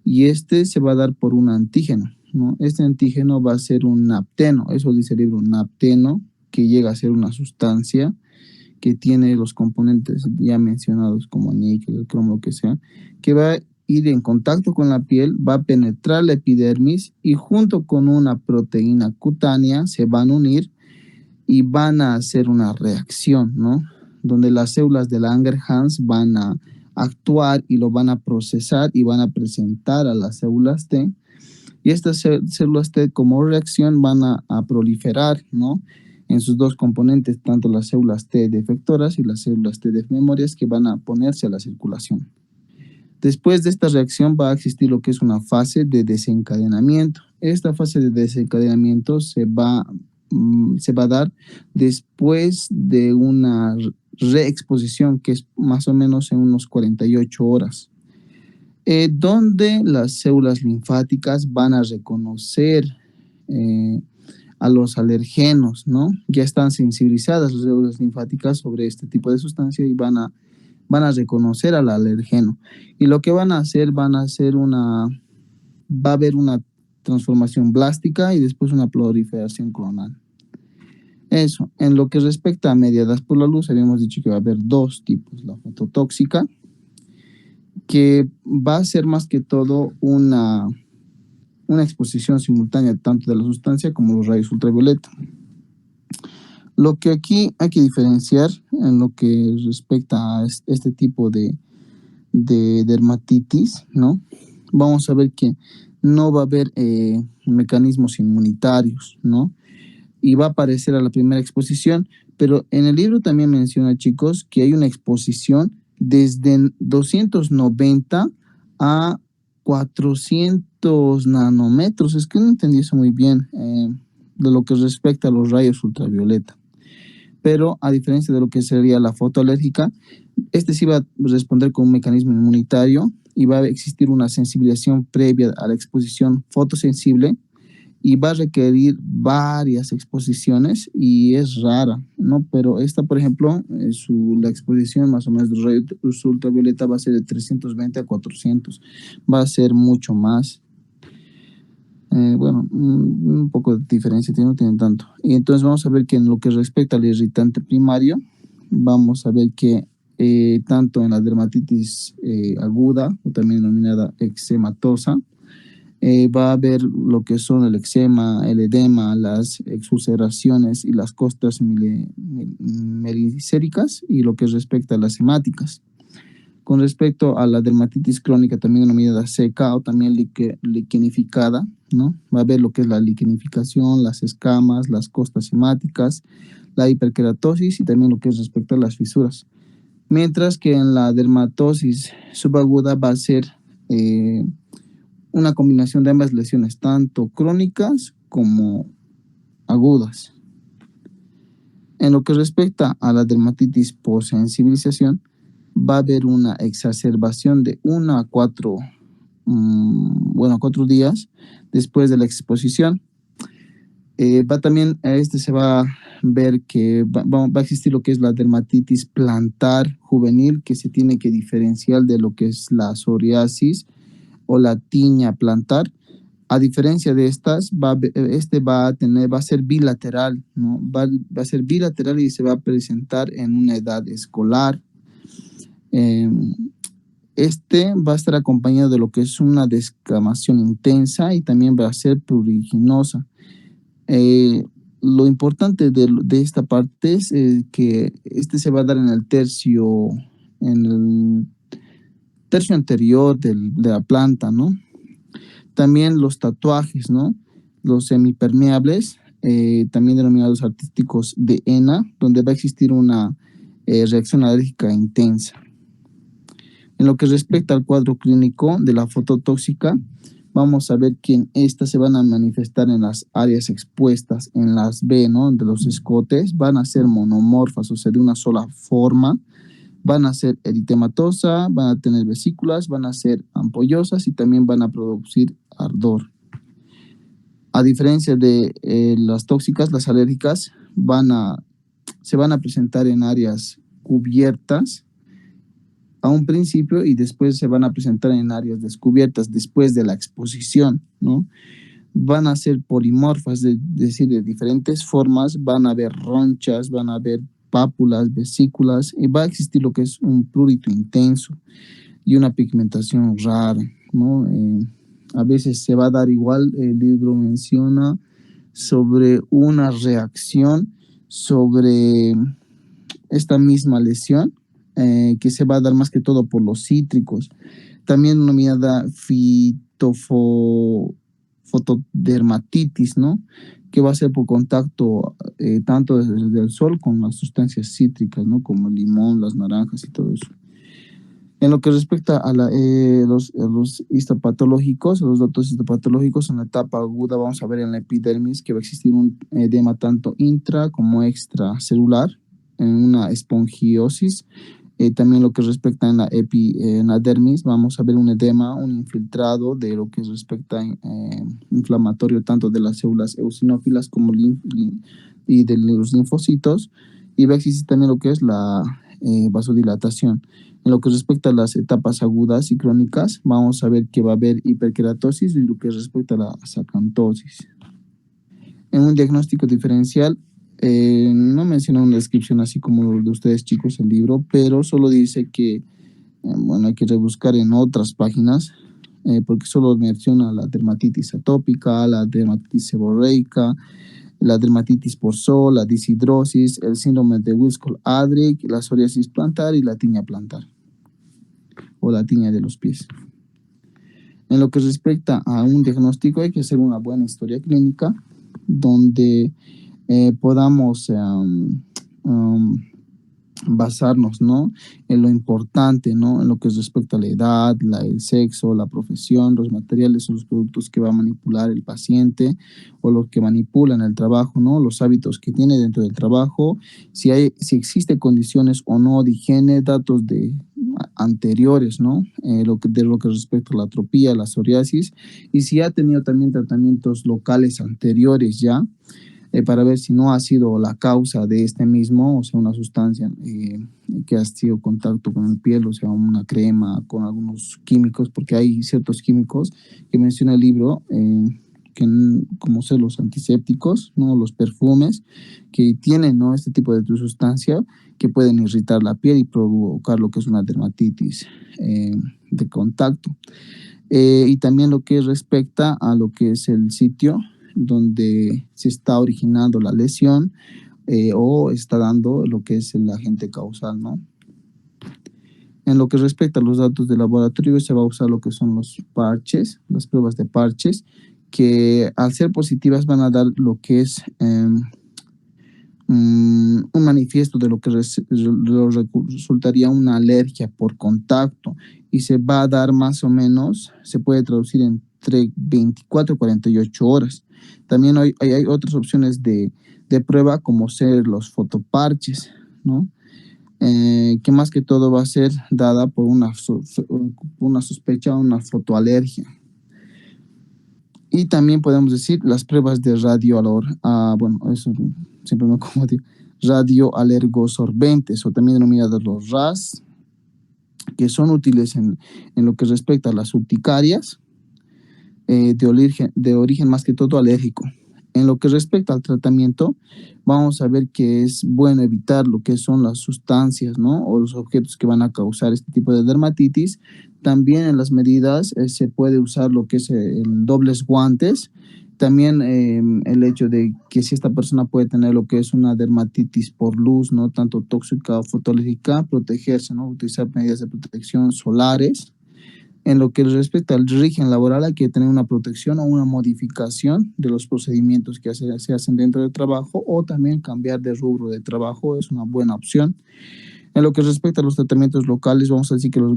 C: Y este se va a dar por un antígeno, ¿no? Este antígeno va a ser un apteno, eso dice el libro, un apteno, que llega a ser una sustancia que tiene los componentes ya mencionados como níquel, el cromo, lo que sea, que va a ir en contacto con la piel, va a penetrar la epidermis y junto con una proteína cutánea se van a unir y van a hacer una reacción, ¿no? Donde las células de Langerhans van a actuar y lo van a procesar y van a presentar a las células T. Y estas células T como reacción van a proliferar, ¿no? En sus dos componentes, tanto las células T de efectoras y las células T de memorias, que van a ponerse a la circulación. Después de esta reacción va a existir lo que es una fase de desencadenamiento. Esta fase de desencadenamiento se va a dar después de una reexposición, que es más o menos en unos 48 horas, donde las células linfáticas van a reconocer a los alergenos, ¿no? Ya están sensibilizadas las células linfáticas sobre este tipo de sustancia y van a reconocer al alergeno. Y lo que van a hacer va a haber una transformación blástica y después una proliferación clonal. Eso, en lo que respecta a mediadas por la luz, habíamos dicho que va a haber dos tipos: la fototóxica, que va a ser más que todo una exposición simultánea tanto de la sustancia como los rayos ultravioleta. Lo que aquí hay que diferenciar en lo que respecta a este tipo de dermatitis, ¿no? Vamos a ver que no va a haber mecanismos inmunitarios, ¿no? Y va a aparecer a la primera exposición, pero en el libro también menciona, chicos, que hay una exposición desde 290 a 400 nanómetros. Es que no entendí eso muy bien de lo que respecta a los rayos ultravioleta. Pero a diferencia de lo que sería la fotoalérgica, este sí va a responder con un mecanismo inmunitario y va a existir una sensibilización previa a la exposición fotosensible y va a requerir varias exposiciones y es rara, ¿no? Pero esta, por ejemplo, la exposición más o menos de rayos ultravioleta va a ser de 320 a 400, va a ser mucho más. Bueno, un poco de diferencia, no tienen tanto. Y entonces vamos a ver que en lo que respecta al irritante primario, vamos a ver que tanto en la dermatitis aguda, o también denominada eczematosa, va a haber lo que son el eczema, el edema, las exulceraciones y las costras melicéricas, y lo que respecta a las hemáticas. Con respecto a la dermatitis crónica, también denominada seca o también liquenificada, ¿no? Va a haber lo que es la liquenificación, las escamas, las costras hemáticas, la hiperkeratosis y también lo que es respecto a las fisuras. Mientras que en la dermatosis subaguda va a ser una combinación de ambas lesiones, tanto crónicas como agudas. En lo que respecta a la dermatitis por sensibilización, va a haber una exacerbación de 1 a 4 días después de la exposición. Se va a ver que va a existir lo que es la dermatitis plantar juvenil, que se tiene que diferenciar de lo que es la psoriasis o la tiña plantar. A diferencia de estas, va a ser bilateral, ¿no? Va a ser bilateral y se va a presentar en una edad escolar. Va a estar acompañado de lo que es una descamación intensa y también va a ser pruriginosa. Lo importante de esta parte es que se va a dar en el tercio anterior de la planta, ¿no? También los tatuajes, ¿no? Los semipermeables, también denominados artísticos de ENA, donde va a existir una reacción alérgica intensa. En lo que respecta al cuadro clínico de la fototóxica, vamos a ver que estas se van a manifestar en las áreas expuestas, en las B, ¿no? De los escotes, van a ser monomorfas, o sea, de una sola forma, van a ser eritematosa, van a tener vesículas, van a ser ampollosas y también van a producir ardor. A diferencia de las tóxicas, las alérgicas se van a presentar en áreas cubiertas a un principio y después se van a presentar en áreas descubiertas después de la exposición, ¿no? Van a ser polimorfas, es decir, de diferentes formas, van a haber ronchas, van a haber pápulas, vesículas, y va a existir lo que es un prurito intenso y una pigmentación rara, ¿no? A veces se va a dar igual, el libro menciona sobre una reacción sobre esta misma lesión, que se va a dar más que todo por los cítricos, también denominada fotodermatitis, ¿no? Que va a ser por contacto tanto desde el sol con las sustancias cítricas, ¿no? Como el limón, las naranjas y todo eso. En lo que respecta a los histopatológicos, los datos histopatológicos en la etapa aguda, vamos a ver en la epidermis que va a existir un edema tanto intra como extracelular, en una esponjiosis. También lo que respecta en la dermis, vamos a ver un edema, un infiltrado de lo que respecta inflamatorio tanto de las células eosinófilas como y de los linfocitos, y va a existir también lo que es la vasodilatación. En lo que respecta a las etapas agudas y crónicas, vamos a ver que va a haber hiperkeratosis y lo que respecta a la acantosis. En un diagnóstico diferencial, no menciona una descripción así como lo de ustedes chicos el libro, pero solo dice que, bueno, hay que rebuscar en otras páginas, porque solo menciona la dermatitis atópica, la dermatitis seborreica, la dermatitis por sol, la deshidrosis, el síndrome de Wills-Adrick, la psoriasis plantar y la tiña plantar o la tiña de los pies. En lo que respecta a un diagnóstico, hay que hacer una buena historia clínica donde podamos basarnos, ¿no? En lo importante, ¿no? En lo que respecta a la edad, el sexo, la profesión, los materiales o los productos que va a manipular el paciente o los que manipulan el trabajo, ¿no? Los hábitos que tiene dentro del trabajo, si existe condiciones o no de higiene, datos anteriores, ¿no? De lo que respecta a la atropía, la psoriasis, y si ha tenido también tratamientos locales anteriores ya, para ver si no ha sido la causa de este mismo, o sea, una sustancia que ha sido contacto con el piel, o sea, una crema con algunos químicos, porque hay ciertos químicos que menciona el libro, como ser los antisépticos, ¿no? Los perfumes, que tienen, ¿no? Este tipo de sustancia que pueden irritar la piel y provocar lo que es una dermatitis de contacto. Y también lo que respecta a lo que es el sitio donde se está originando la lesión o está dando lo que es el agente causal, ¿no? En lo que respecta a los datos de laboratorio, se va a usar lo que son los parches, las pruebas de parches, que al ser positivas van a dar lo que es un manifiesto de lo que resultaría una alergia por contacto, y se va a dar más o menos, se puede traducir entre 24 y 48 horas. También hay otras opciones de prueba, como ser los fotoparches, ¿no? Que más que todo va a ser dada por una sospecha o una fotoalergia. Y también podemos decir las pruebas de bueno, eso siempre me confundo, radioalergosorbentes, o también denominados los RAS, que son útiles en lo que respecta a las urticarias, de origen más que todo alérgico. En lo que respecta al tratamiento, vamos a ver que es bueno evitar lo que son las sustancias, ¿no? O los objetos que van a causar este tipo de dermatitis. También en las medidas se puede usar lo que es el dobles guantes. También el hecho de que si esta persona puede tener lo que es una dermatitis por luz, ¿no? Tanto tóxica o fotológica, protegerse, ¿no? Utilizar medidas de protección solares. En lo que respecta al régimen laboral, hay que tener una protección o una modificación de los procedimientos que se hacen dentro del trabajo, o también cambiar de rubro de trabajo es una buena opción. En lo que respecta a los tratamientos locales, vamos a decir que los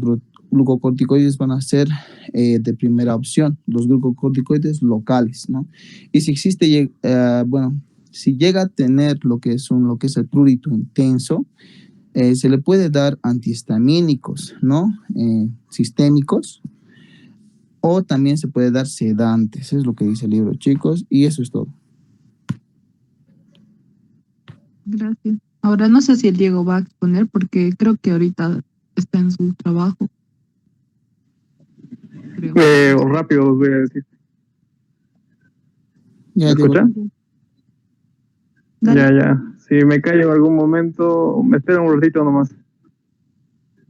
C: glucocorticoides van a ser de primera opción, los glucocorticoides locales, ¿no? Y si existe, si llega a tener lo que es el prurito intenso, se le puede dar antihistamínicos, ¿no? Sistémicos, o también se puede dar sedantes, es lo que dice el libro, chicos, y eso es todo.
B: Gracias. Ahora no sé si el Diego va a exponer porque creo que ahorita está en su trabajo. Creo.
E: Rápido os voy a decir.
C: Ya,
E: ¿Me
C: Diego.
E: escuchan?
B: Dale.
E: Ya. Si me callo en algún momento, me espera un ratito nomás.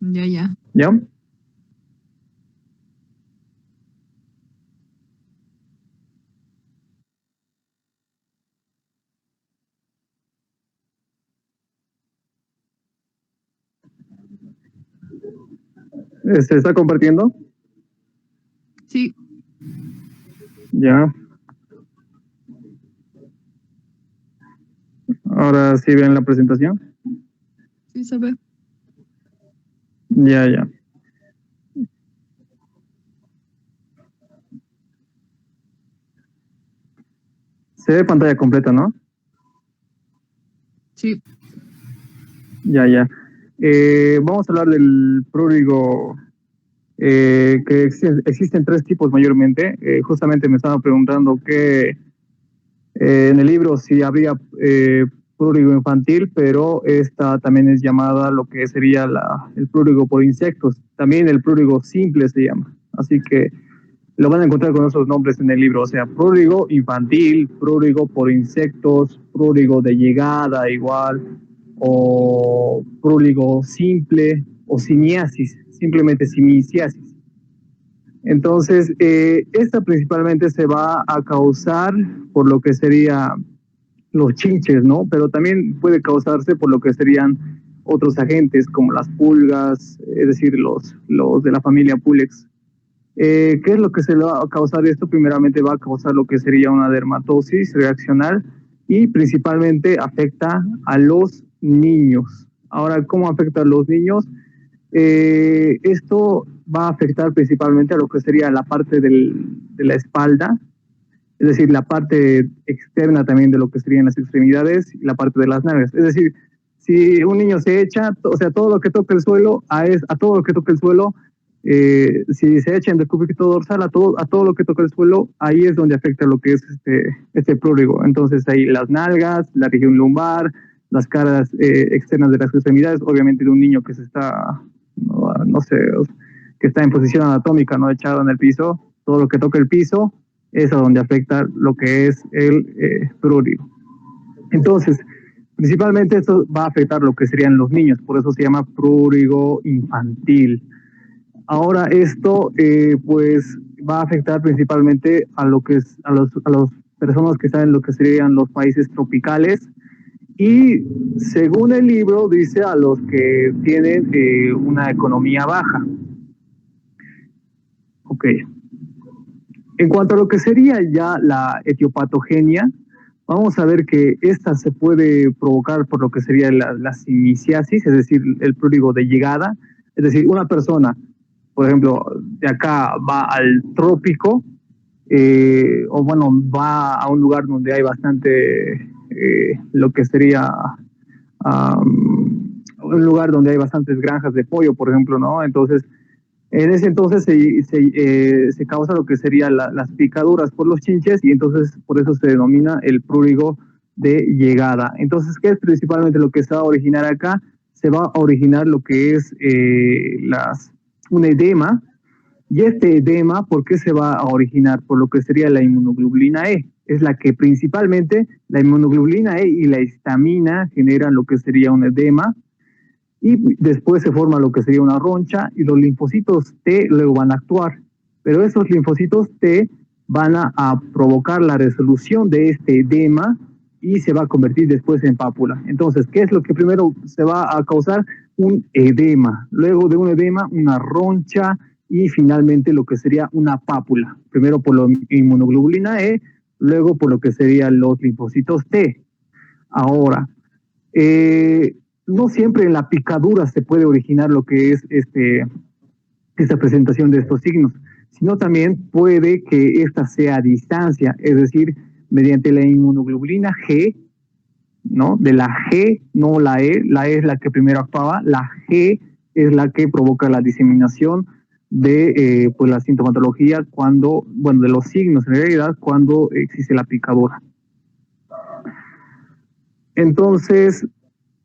B: Ya.
E: ¿Ya? ¿Se está compartiendo?
B: Sí.
E: Ya. Ahora sí ven la presentación.
B: Sí, se ve.
E: Ya. Se ve pantalla completa, ¿no?
B: Sí.
E: Ya. Vamos a hablar del pródigo, que existen tres tipos mayormente. Justamente me estaba preguntando que en el libro sí había pródigo infantil, pero esta también es llamada lo que sería el pródigo por insectos. También el pródigo simple se llama. Así que lo van a encontrar con esos nombres en el libro, o sea, pródigo infantil, pródigo por insectos, pródigo de llegada igual, o pródigo simple, o simiasis, simplemente simiciasis. Entonces, esta principalmente se va a causar por lo que sería los chinches, ¿no? Pero también puede causarse por lo que serían otros agentes como las pulgas, es decir, los de la familia Pulex. ¿Qué es lo que se va a causar esto? Primeramente va a causar lo que sería una dermatosis reaccional y principalmente afecta a los niños. Ahora, ¿cómo afecta a los niños? Esto va a afectar principalmente a lo que sería la parte de la espalda, es decir, la parte externa también de lo que serían las extremidades y la parte de las nalgas. Es decir, si un niño se echa, o sea, todo lo que toque el suelo, a todo lo que toque el suelo, si se echa en decúbito dorsal a todo lo que toca el suelo, ahí es donde afecta lo que es este pródigo. Entonces ahí las nalgas, la región lumbar, las caras externas de las extremidades, obviamente de un niño que se está, no sé, que está en posición anatómica, no echado en el piso, todo lo que toca el piso es a donde afecta lo que es el pródigo. Entonces, principalmente esto va a afectar lo que serían los niños, por eso se llama pródigo infantil. Ahora esto pues va a afectar principalmente a lo que es a las personas que están en lo que serían los países tropicales y según el libro dice a los que tienen una economía baja. Ok. En cuanto a lo que sería ya la etiopatogenia, vamos a ver que esta se puede provocar por lo que sería la simiciasis, es decir, el pródigo de llegada, es decir, una persona, por ejemplo, de acá va al trópico, o bueno, va a un lugar donde hay bastante, lo que sería un lugar donde hay bastantes granjas de pollo, por ejemplo, ¿no? Entonces, en ese entonces se causa lo que serían las picaduras por los chinches y entonces por eso se denomina el pródigo de llegada. Entonces, ¿qué es principalmente lo que se va a originar acá? Se va a originar lo que es un edema. Y este edema, ¿por qué se va a originar? Por lo que sería la inmunoglobulina E. Es la que principalmente la inmunoglobulina E y la histamina generan lo que sería un edema. Y después se forma lo que sería una roncha y los linfocitos T luego van a actuar. Pero esos linfocitos T van a provocar la resolución de este edema y se va a convertir después en pápula. Entonces, ¿qué es lo que primero se va a causar? Un edema. Luego de un edema, una roncha y finalmente lo que sería una pápula. Primero por la inmunoglobulina E, luego por lo que serían los linfocitos T. Ahora, no siempre en la picadura se puede originar lo que es esta presentación de estos signos, sino también puede que esta sea a distancia, es decir, mediante la inmunoglobulina G, ¿no? De la G, no la E es la que primero actuaba, la G es la que provoca la diseminación de pues la sintomatología cuando, bueno, de los signos en realidad cuando existe la picadura. Entonces,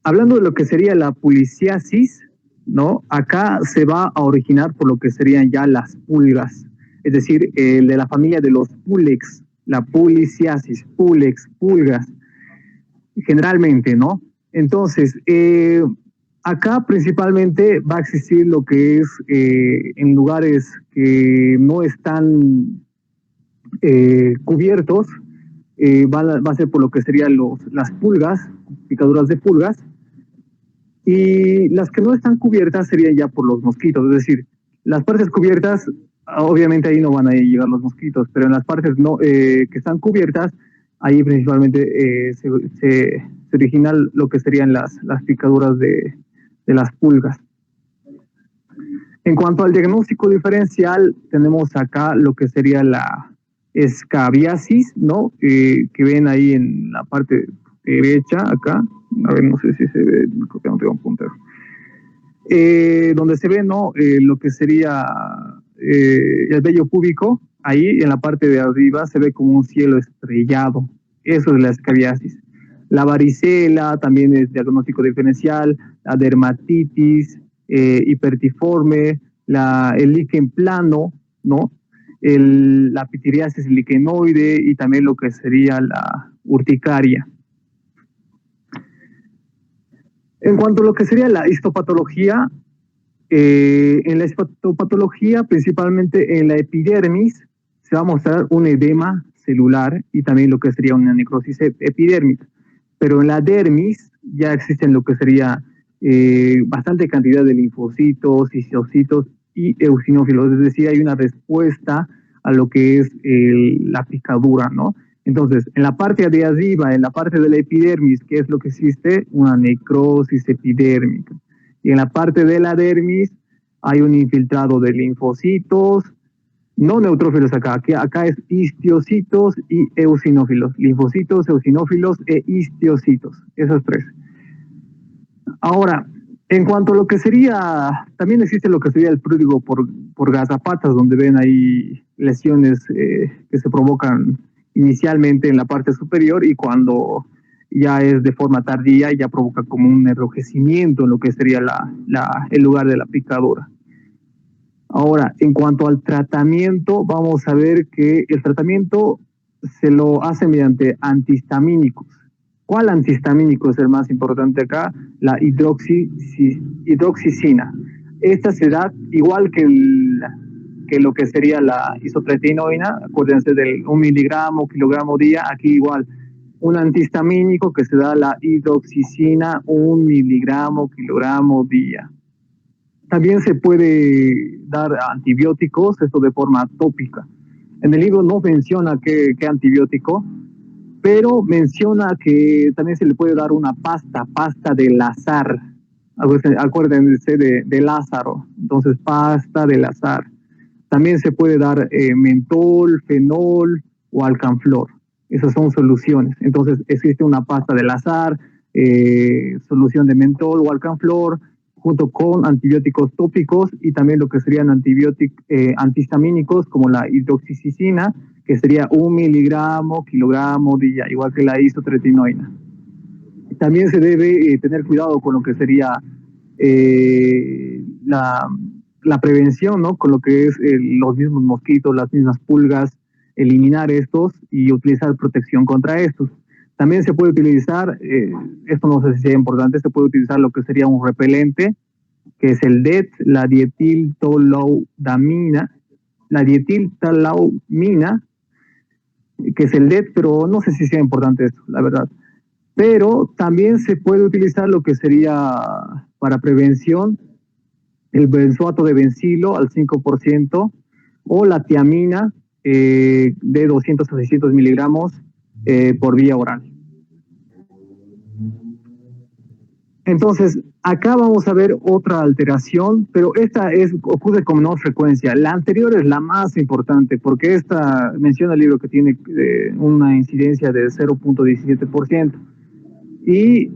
E: hablando de lo que sería la puliciasis, ¿no? Acá se va a originar por lo que serían ya las pulgas, es decir, el de la familia de los pulex, la puliciasis, pulex, pulgas, generalmente, ¿no? Entonces, acá principalmente va a existir lo que es en lugares que no están cubiertos, va a ser por lo que serían las pulgas, picaduras de pulgas, y las que no están cubiertas serían ya por los mosquitos, es decir, las partes cubiertas, obviamente ahí no van a llegar los mosquitos, pero en las partes no, que están cubiertas, ahí principalmente se origina lo que serían las picaduras de las pulgas. En cuanto al diagnóstico diferencial, tenemos acá lo que sería la escabiasis, ¿no? Que ven ahí en la parte derecha, acá. A ver, no sé si se ve, creo que no tengo un puntero. Donde se ve, ¿no? Lo que sería el vello púbico, ahí en la parte de arriba se ve como un cielo estrellado. Eso es la escabiasis. La varicela también es diagnóstico diferencial, la dermatitis hipertiforme, el líquen plano, ¿no? La pitiriasis liquenoide y también lo que sería la urticaria. En cuanto a lo que sería la histopatología, en la histopatología, principalmente en la epidermis, se va a mostrar un edema celular y también lo que sería una necrosis epidérmica. Pero en la dermis ya existen lo que sería bastante cantidad de linfocitos, histocitos y eosinófilos, es decir, hay una respuesta a lo que es la picadura, ¿no? Entonces, en la parte de arriba, en la parte de la epidermis, ¿qué es lo que existe? Una necrosis epidérmica. Y en la parte de la dermis hay un infiltrado de linfocitos, no neutrófilos acá es histiocitos y eosinófilos, linfocitos, eosinófilos e histiocitos, esos tres. Ahora, en cuanto a lo que sería, también existe lo que sería el prurigo por garrapatas, donde ven ahí lesiones que se provocan inicialmente en la parte superior y cuando ya es de forma tardía ya provoca como un enrojecimiento en lo que sería el lugar de la picadura. Ahora, en cuanto al tratamiento, vamos a ver que el tratamiento se lo hace mediante antihistamínicos. ¿Cuál antihistamínico es el más importante acá? La hidroxicina. Esta se da igual que lo que sería la isotretinoína, acuérdense del 1 miligramo, kilogramo día, aquí igual. Un antihistamínico que se da la hidroxicina 1 miligramo, kilogramo día. También se puede dar antibióticos, esto de forma tópica. En el libro no menciona qué antibiótico, pero menciona que también se le puede dar una pasta de lazar. Acuérdense de Lázaro, entonces pasta de lazar. También se puede dar mentol, fenol o alcanflor. Esas son soluciones. Entonces existe una pasta de lazar, solución de mentol o alcanflor, junto con antibióticos tópicos y también lo que serían antihistamínicos como la hidroxicina, que sería 1 miligramo, kilogramo día, igual que la isotretinoína. También se debe tener cuidado con lo que sería la prevención, ¿no? Con lo que es los mismos mosquitos, las mismas pulgas, eliminar estos y utilizar protección contra estos. También se puede utilizar, esto no sé si sea importante, se puede utilizar lo que sería un repelente, que es el DEET, la dietiltolaudamina, que es el DEET, pero no sé si sea importante esto, la verdad. Pero también se puede utilizar lo que sería para prevención el benzoato de bencilo al 5% o la tiamina de 200 a 600 miligramos por vía oral. Entonces, acá vamos a ver otra alteración, pero esta ocurre con menor frecuencia. La anterior es la más importante, porque esta menciona el libro que tiene una incidencia de 0.17%. Y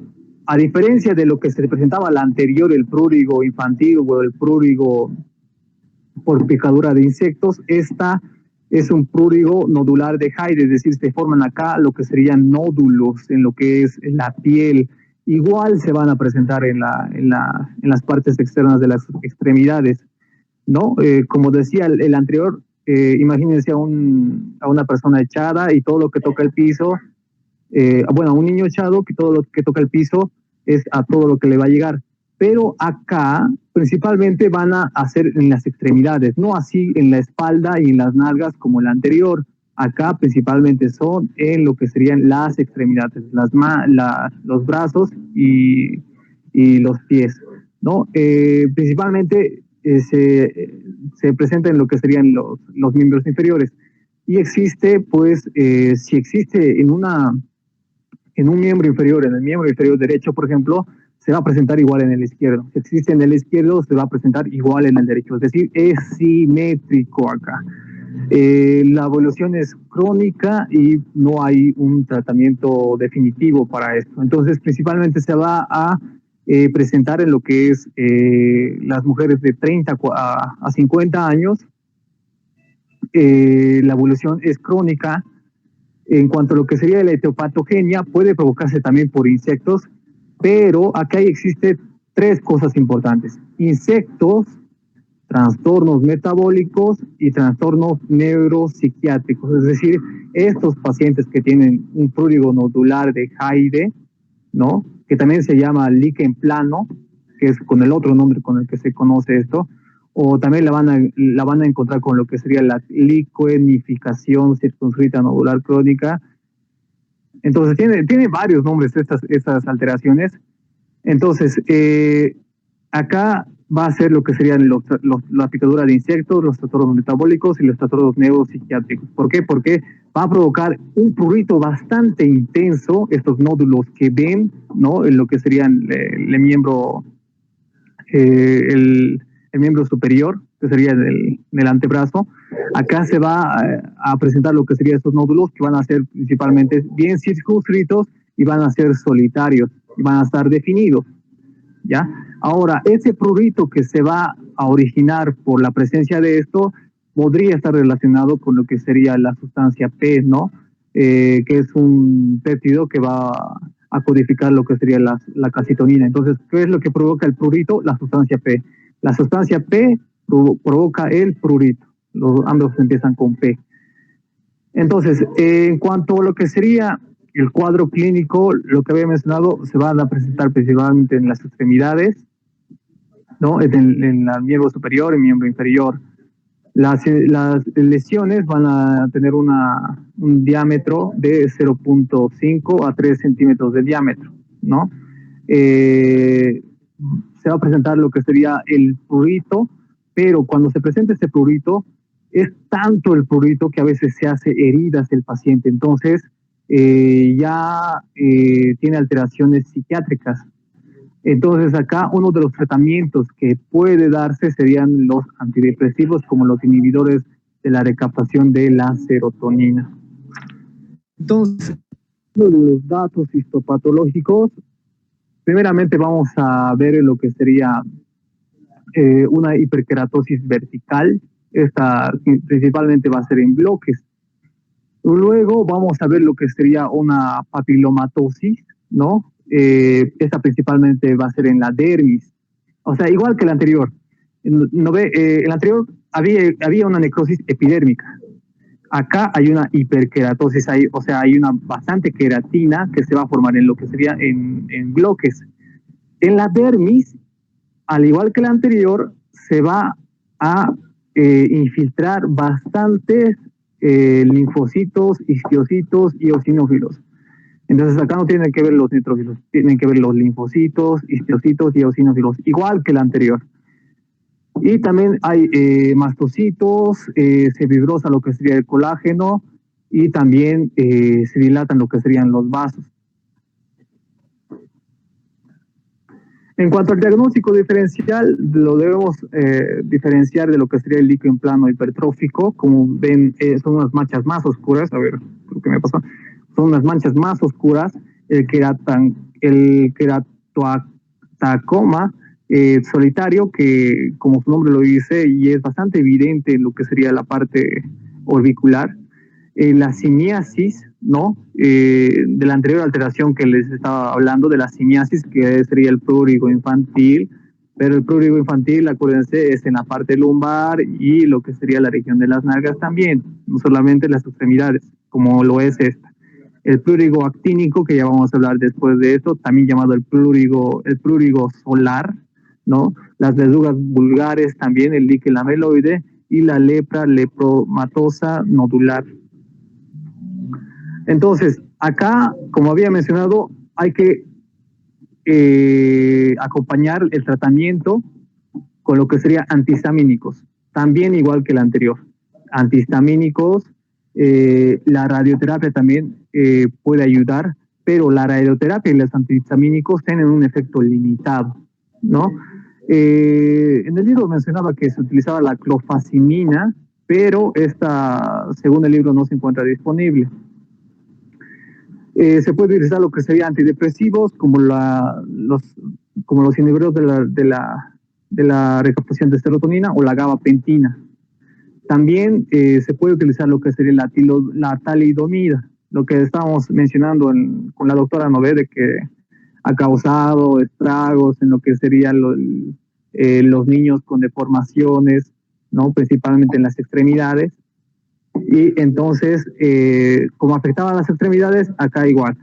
E: a diferencia de lo que se presentaba la anterior, el prurigo infantil o el prurigo por picadura de insectos. Esta es un prurigo nodular de Hyde, es decir, se forman acá lo que serían nódulos en lo que es la piel. Igual se van a presentar en las partes externas de las extremidades, ¿no? Como decía el anterior, imagínense a una persona echada y todo lo que toca el piso, a un niño echado, que todo lo que toca el piso es a todo lo que le va a llegar. Pero acá principalmente van a hacer en las extremidades, no así en la espalda y en las nalgas como el anterior. Acá principalmente son en lo que serían las extremidades, los brazos y los pies, ¿no? Principalmente se presenta en lo que serían los miembros inferiores. Y existe, pues, si existe en un miembro inferior, en el miembro inferior derecho, por ejemplo, se va a presentar igual en el izquierdo. Si existe en el izquierdo, se va a presentar igual en el derecho. Es decir, es simétrico acá. La evolución es crónica y no hay un tratamiento definitivo para esto. Entonces, principalmente se va a presentar en lo que es las mujeres de 30 a 50 años. La evolución es crónica. En cuanto a lo que sería la etiopatogenia, puede provocarse también por insectos, pero acá existen 3 cosas importantes: insectos, trastornos metabólicos y trastornos neuropsiquiátricos. Es decir, estos pacientes que tienen un prurigo nodular de Hyde, ¿no?, que también se llama líquen plano, que es con el otro nombre con el que se conoce esto, o también la van a encontrar con lo que sería la liquenificación circunscrita nodular crónica. Entonces tiene varios nombres estas alteraciones. Entonces, acá va a ser lo que serían la picadura de insectos, los trastornos metabólicos y los trastornos neuropsiquiátricos. ¿Por qué? Porque va a provocar un prurito bastante intenso, estos nódulos que ven, ¿no?, en lo que serían el miembro el miembro superior, que sería del antebrazo. Acá se va a presentar lo que serían estos nódulos, que van a ser principalmente bien circunscritos y van a ser solitarios, y van a estar definidos, ¿ya? Ahora, ese prurito que se va a originar por la presencia de esto podría estar relacionado con lo que sería la sustancia P, ¿no? Que es un péptido que va a codificar lo que sería la calcitonina. Entonces, ¿qué es lo que provoca el prurito? La sustancia P. La sustancia P provoca el prurito. Ambos empiezan con P. Entonces, en cuanto a lo que sería el cuadro clínico, lo que había mencionado, se van a presentar principalmente en las extremidades, ¿no?, en el miembro superior y miembro inferior. Las lesiones van a tener un diámetro de 0.5 a 3 centímetros de diámetro, ¿no? Se va a presentar lo que sería el prurito, pero cuando se presenta este prurito, es tanto el prurito que a veces se hace heridas el paciente. Entonces, ya tiene alteraciones psiquiátricas. Entonces, acá uno de los tratamientos que puede darse serían los antidepresivos, como los inhibidores de la recaptación de la serotonina. Entonces, los datos histopatológicos, primeramente vamos a ver lo que sería una hiperkeratosis vertical. Esta principalmente va a ser en bloques. Luego vamos a ver lo que sería una papilomatosis, ¿no? Esta principalmente va a ser en la dermis. O sea, igual que el anterior. ¿No ve? El anterior había una necrosis epidérmica. Acá hay una hiperkeratosis, o sea, hay una bastante queratina que se va a formar en lo que sería en bloques. En la dermis, al igual que el anterior, se va a infiltrar bastantes linfocitos, histiocytos y eosinófilos. Entonces acá no tienen que ver los neutrófilos, tienen que ver los linfocitos, histiocytos y eosinófilos, igual que el anterior. Y también hay mastocitos, se fibrosa lo que sería el colágeno y también se dilatan lo que serían los vasos. En cuanto al diagnóstico diferencial, lo debemos diferenciar de lo que sería el líquen plano hipertrófico. Como ven, son unas manchas más oscuras. A ver, creo que me pasó. Son unas manchas más oscuras. El queratocoma solitario, que como su nombre lo dice, y es bastante evidente en lo que sería la parte orbicular. La simiasis, ¿no? De la anterior alteración que les estaba hablando, de la simiasis, que sería el prurigo infantil, pero el prurigo infantil, acuérdense, es en la parte lumbar y lo que sería la región de las nalgas también, no solamente las extremidades, como lo es esta. El prurigo actínico, que ya vamos a hablar después de esto, también llamado el prurigo solar, ¿no? Las verrugas vulgares también, el líquido ameloide y la lepra lepromatosa nodular. Entonces, acá, como había mencionado, hay que acompañar el tratamiento con lo que sería antihistamínicos, también igual que el anterior. Antihistamínicos, la radioterapia también puede ayudar, pero la radioterapia y los antihistamínicos tienen un efecto limitado, ¿no? En el libro mencionaba que se utilizaba la clofazimina, pero esta, según el libro, no se encuentra disponible. Se puede utilizar lo que sería antidepresivos, como los inhibidores de la recaptación de serotonina o la gabapentina. También se puede utilizar lo que sería la talidomida, lo que estábamos mencionando con la doctora Nové, de que ha causado estragos en lo que serían los niños con deformaciones, ¿no? Principalmente en las extremidades. Y entonces, como afectaba a las extremidades, acá igual.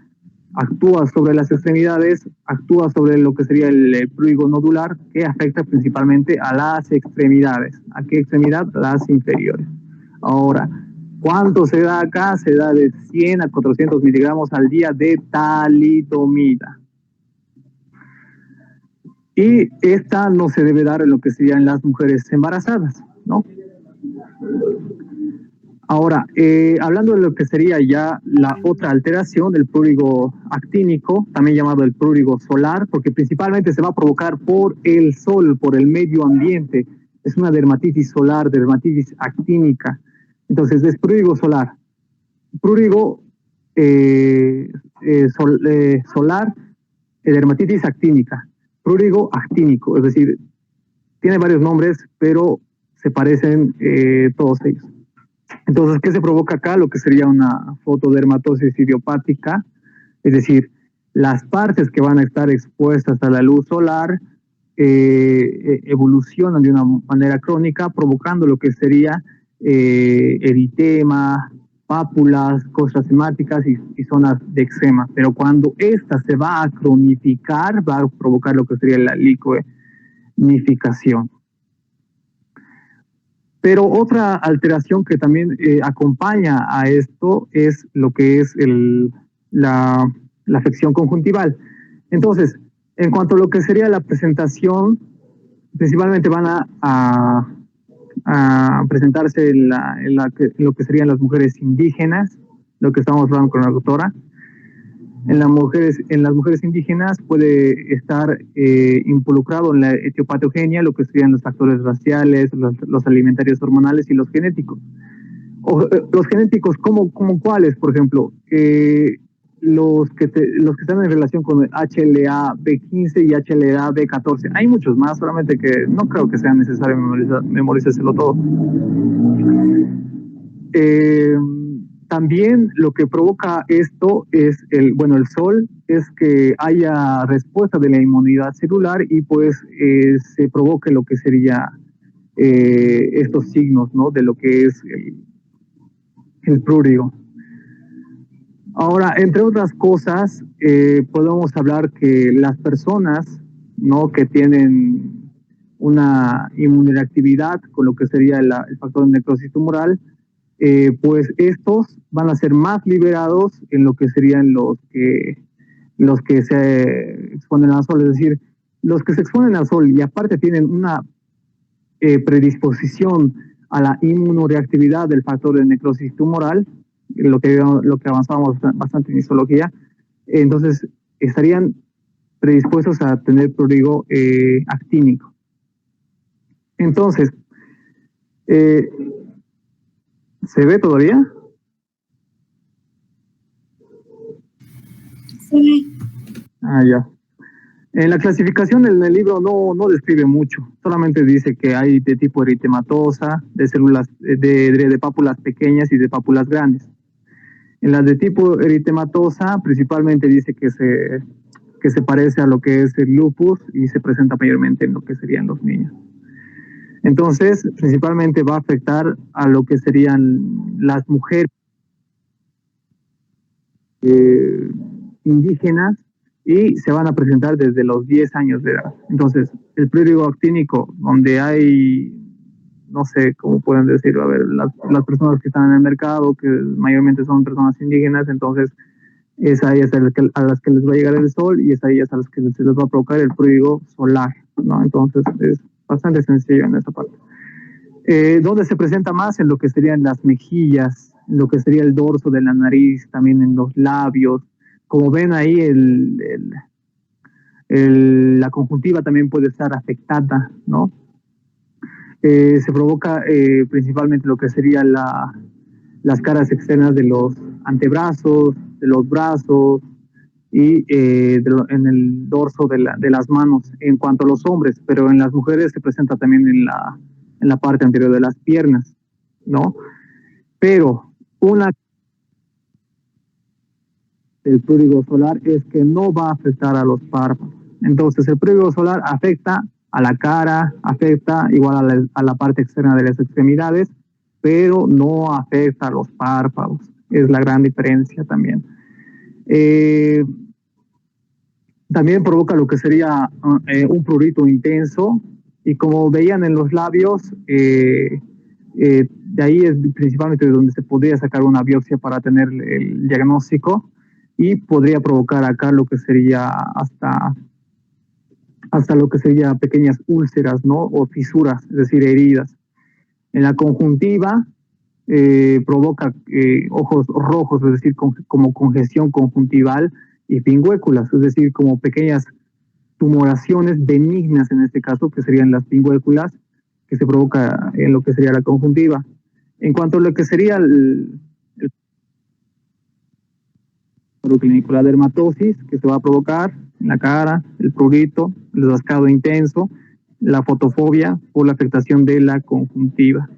E: Actúa sobre las extremidades, actúa sobre lo que sería el prurigo nodular, que afecta principalmente a las extremidades. ¿A qué extremidad? Las inferiores. Ahora, ¿cuánto se da acá? Se da de 100 a 400 miligramos al día de talidomida. Y esta no se debe dar en lo que serían las mujeres embarazadas, ¿no? Ahora, hablando de lo que sería ya la otra alteración, el prurigo actínico, también llamado el prurigo solar, porque principalmente se va a provocar por el sol, por el medio ambiente. Es una dermatitis solar, dermatitis actínica. Entonces, es prurigo solar. Prurigo solar, dermatitis actínica. Prurigo actínico, es decir, tiene varios nombres, pero se parecen todos ellos. Entonces, ¿qué se provoca acá? Lo que sería una fotodermatosis idiopática, es decir, las partes que van a estar expuestas a la luz solar evolucionan de una manera crónica, provocando lo que sería eritema, pápulas, costras hemáticas y zonas de eczema. Pero cuando esta se va a cronificar, va a provocar lo que sería la liquenificación. Pero otra alteración que también acompaña a esto es lo que es la afección conjuntival. Entonces, en cuanto a lo que sería la presentación, principalmente van a presentarse en lo que serían las mujeres indígenas, lo que estamos hablando con la doctora. En las mujeres indígenas puede estar involucrado en la etiopatogenia, lo que serían los factores raciales, los alimentarios hormonales y los genéticos. Los genéticos, ¿como cuáles? Por ejemplo, los que están en relación con el HLA-B15 y HLA-B14. Hay muchos más, solamente que no creo que sea necesario memorizárselo todo. También lo que provoca esto es el sol, es que haya respuesta de la inmunidad celular y pues se provoque lo que sería estos signos, ¿no? De lo que es el prurigo. Ahora, entre otras cosas, podemos hablar que las personas, ¿no?, que tienen una inmunoreactividad con lo que sería el factor de necrosis tumoral, pues estos van a ser más liberados en lo que serían los que se exponen al sol, es decir, los que se exponen al sol y aparte tienen una predisposición a la inmunoreactividad del factor de necrosis tumoral, lo que avanzábamos bastante en histología, entonces estarían predispuestos a tener prurigo actínico. Entonces, ¿se ve todavía?
A: Sí.
E: Ah, ya. En la clasificación en el libro no describe mucho, solamente dice que hay de tipo eritematosa, de células de pápulas pequeñas y de pápulas grandes. En las de tipo eritematosa, principalmente dice que se parece a lo que es el lupus y se presenta mayormente en lo que serían los niños. Entonces, principalmente va a afectar a lo que serían las mujeres indígenas y se van a presentar desde los 10 años de edad. Entonces, el prurigo actínico, donde hay, no sé cómo pueden decirlo, a ver, las personas que están en el mercado, que mayormente son personas indígenas, entonces es a ellas a las que les va a llegar el sol y es a ellas a las que se les va a provocar el prurigo solar, ¿no? Entonces, es bastante sencillo en esa parte. ¿Dónde se presenta más? En lo que serían las mejillas, en lo que sería el dorso de la nariz, también en los labios. Como ven ahí, la conjuntiva también puede estar afectada, ¿no? Se provoca principalmente lo que serían las caras externas de los antebrazos, de los brazos y en el dorso de las manos en cuanto a los hombres, pero en las mujeres se presenta también en la parte anterior de las piernas, ¿no? Pero el prurigo solar es que no va a afectar a los párpados. Entonces, el prurigo solar afecta a la cara, afecta igual a la parte externa de las extremidades, pero no afecta a los párpados. Es la gran diferencia también. También provoca lo que sería un prurito intenso, y como veían en los labios, de ahí es principalmente de donde se podría sacar una biopsia para tener el diagnóstico, y podría provocar acá lo que sería hasta lo que sería pequeñas úlceras, ¿no? O fisuras, es decir, heridas. En la conjuntiva provoca ojos rojos, es decir, como congestión conjuntival y pingüéculas, es decir, como pequeñas tumoraciones benignas en este caso, que serían las pingüéculas, que se provoca en lo que sería la conjuntiva. En cuanto a lo que sería el clínico, la dermatosis, que se va a provocar en la cara, el prurito, el rascado intenso, la fotofobia por la afectación de la conjuntiva.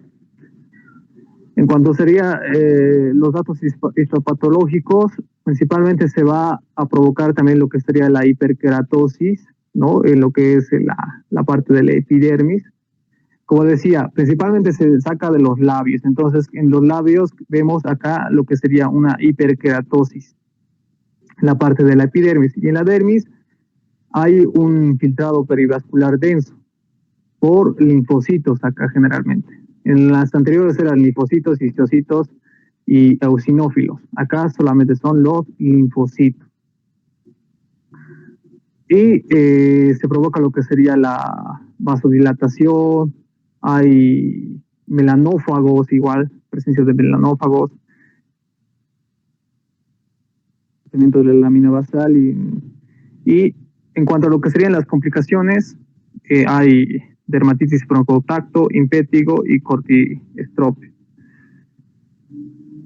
E: En cuanto sería los datos histopatológicos, principalmente se va a provocar también lo que sería la hiperkeratosis, ¿no? En lo que es la parte de la epidermis. Como decía, principalmente se saca de los labios. Entonces, en los labios vemos acá lo que sería una hiperkeratosis, la parte de la epidermis. Y en la dermis hay un filtrado perivascular denso por linfocitos acá generalmente. En las anteriores eran linfocitos, histocitos y eosinófilos. Acá solamente son los linfocitos. Y se provoca lo que sería la vasodilatación, hay melanófagos igual, presencia de melanófagos, crecimiento de la lámina basal y en cuanto a lo que serían las complicaciones, hay dermatitis broncocontacto, impétigo y cortiestropio.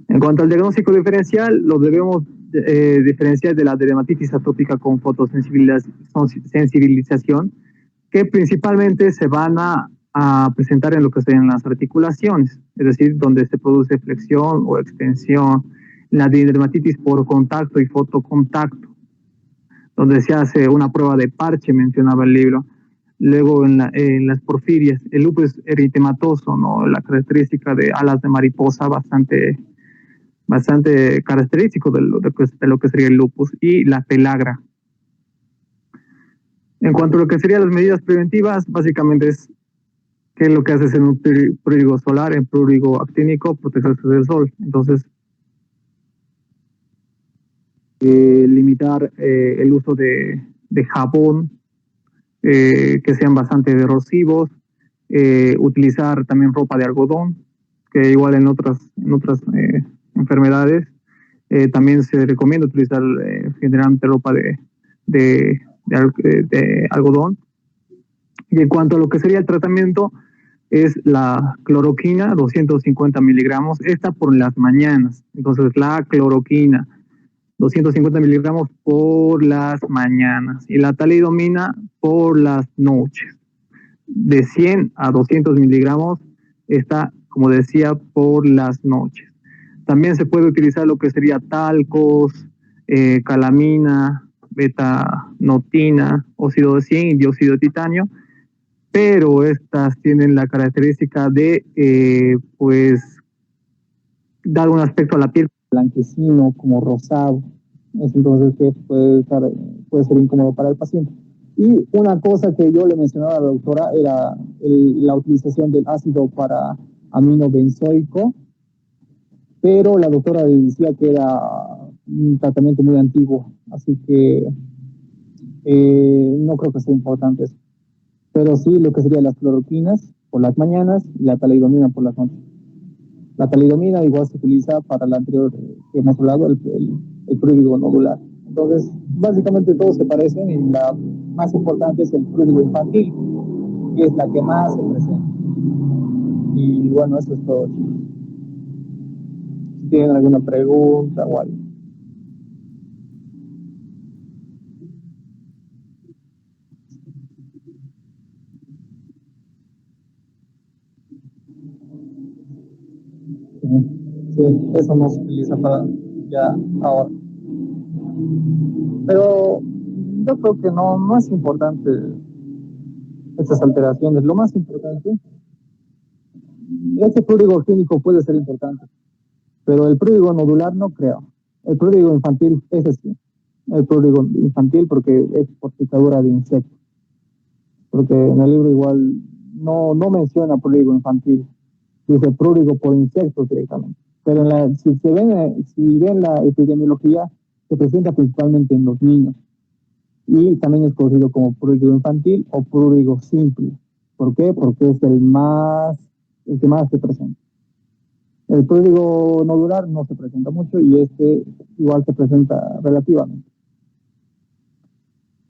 E: En cuanto al diagnóstico diferencial, lo debemos diferenciar de la dermatitis atópica con fotosensibilización, que principalmente se van a presentar en lo que serían las articulaciones, es decir, donde se produce flexión o extensión. La dermatitis por contacto y fotocontacto, donde se hace una prueba de parche, mencionaba el libro. Luego en las porfirias, el lupus eritematoso, ¿no? La característica de alas de mariposa bastante característico de lo que sería el lupus, y la pelagra. En cuanto a lo que serían las medidas preventivas, básicamente es qué es lo que haces en un prurigo solar, en prurigo actínico, protegerse del sol. Entonces, limitar el uso de jabón, que sean bastante erosivos, utilizar también ropa de algodón, que igual en otras enfermedades también se recomienda utilizar generalmente ropa de algodón. Y en cuanto a lo que sería el tratamiento, es la cloroquina, 250 miligramos, esta por las mañanas. Entonces la cloroquina 250 miligramos por las mañanas y la talidomina por las noches. De 100 a 200 miligramos está, como decía, por las noches. También se puede utilizar lo que sería talcos, calamina, beta-notina, óxido de zinc y dióxido de titanio, pero estas tienen la característica de, pues, dar un aspecto a la piel blanquecino, como rosado. Entonces, que puede ser incómodo para el paciente. Y una cosa que yo le mencionaba a la doctora era la utilización del ácido para aminobenzoico, pero la doctora decía que era un tratamiento muy antiguo, así que no creo que sea importante eso. Pero sí lo que serían las cloroquinas por las mañanas y la talidomina por las noches. La talidomina igual se utiliza para la anterior que hemos hablado, el prurigo nodular. Entonces, básicamente todos se parecen y la más importante es el prurigo infantil, que es la que más se presenta. Y bueno, eso es todo, chicos. Si tienen alguna pregunta o algo. Sí, eso no se utiliza para ya ahora. Pero yo creo que no es importante estas alteraciones. Lo más importante, este prurigo clínico puede ser importante, pero el prurigo nodular no creo. El prurigo infantil, ese sí. El prurigo infantil porque es por picadura de insectos. Porque en el libro igual no menciona prurigo infantil. Dice prurigo por insectos directamente. Pero si ven la epidemiología, se presenta principalmente en los niños. Y también es conocido como prurigo infantil o prurigo simple. ¿Por qué? Porque es el que más se presenta. El prurigo nodular no se presenta mucho y este igual se presenta relativamente.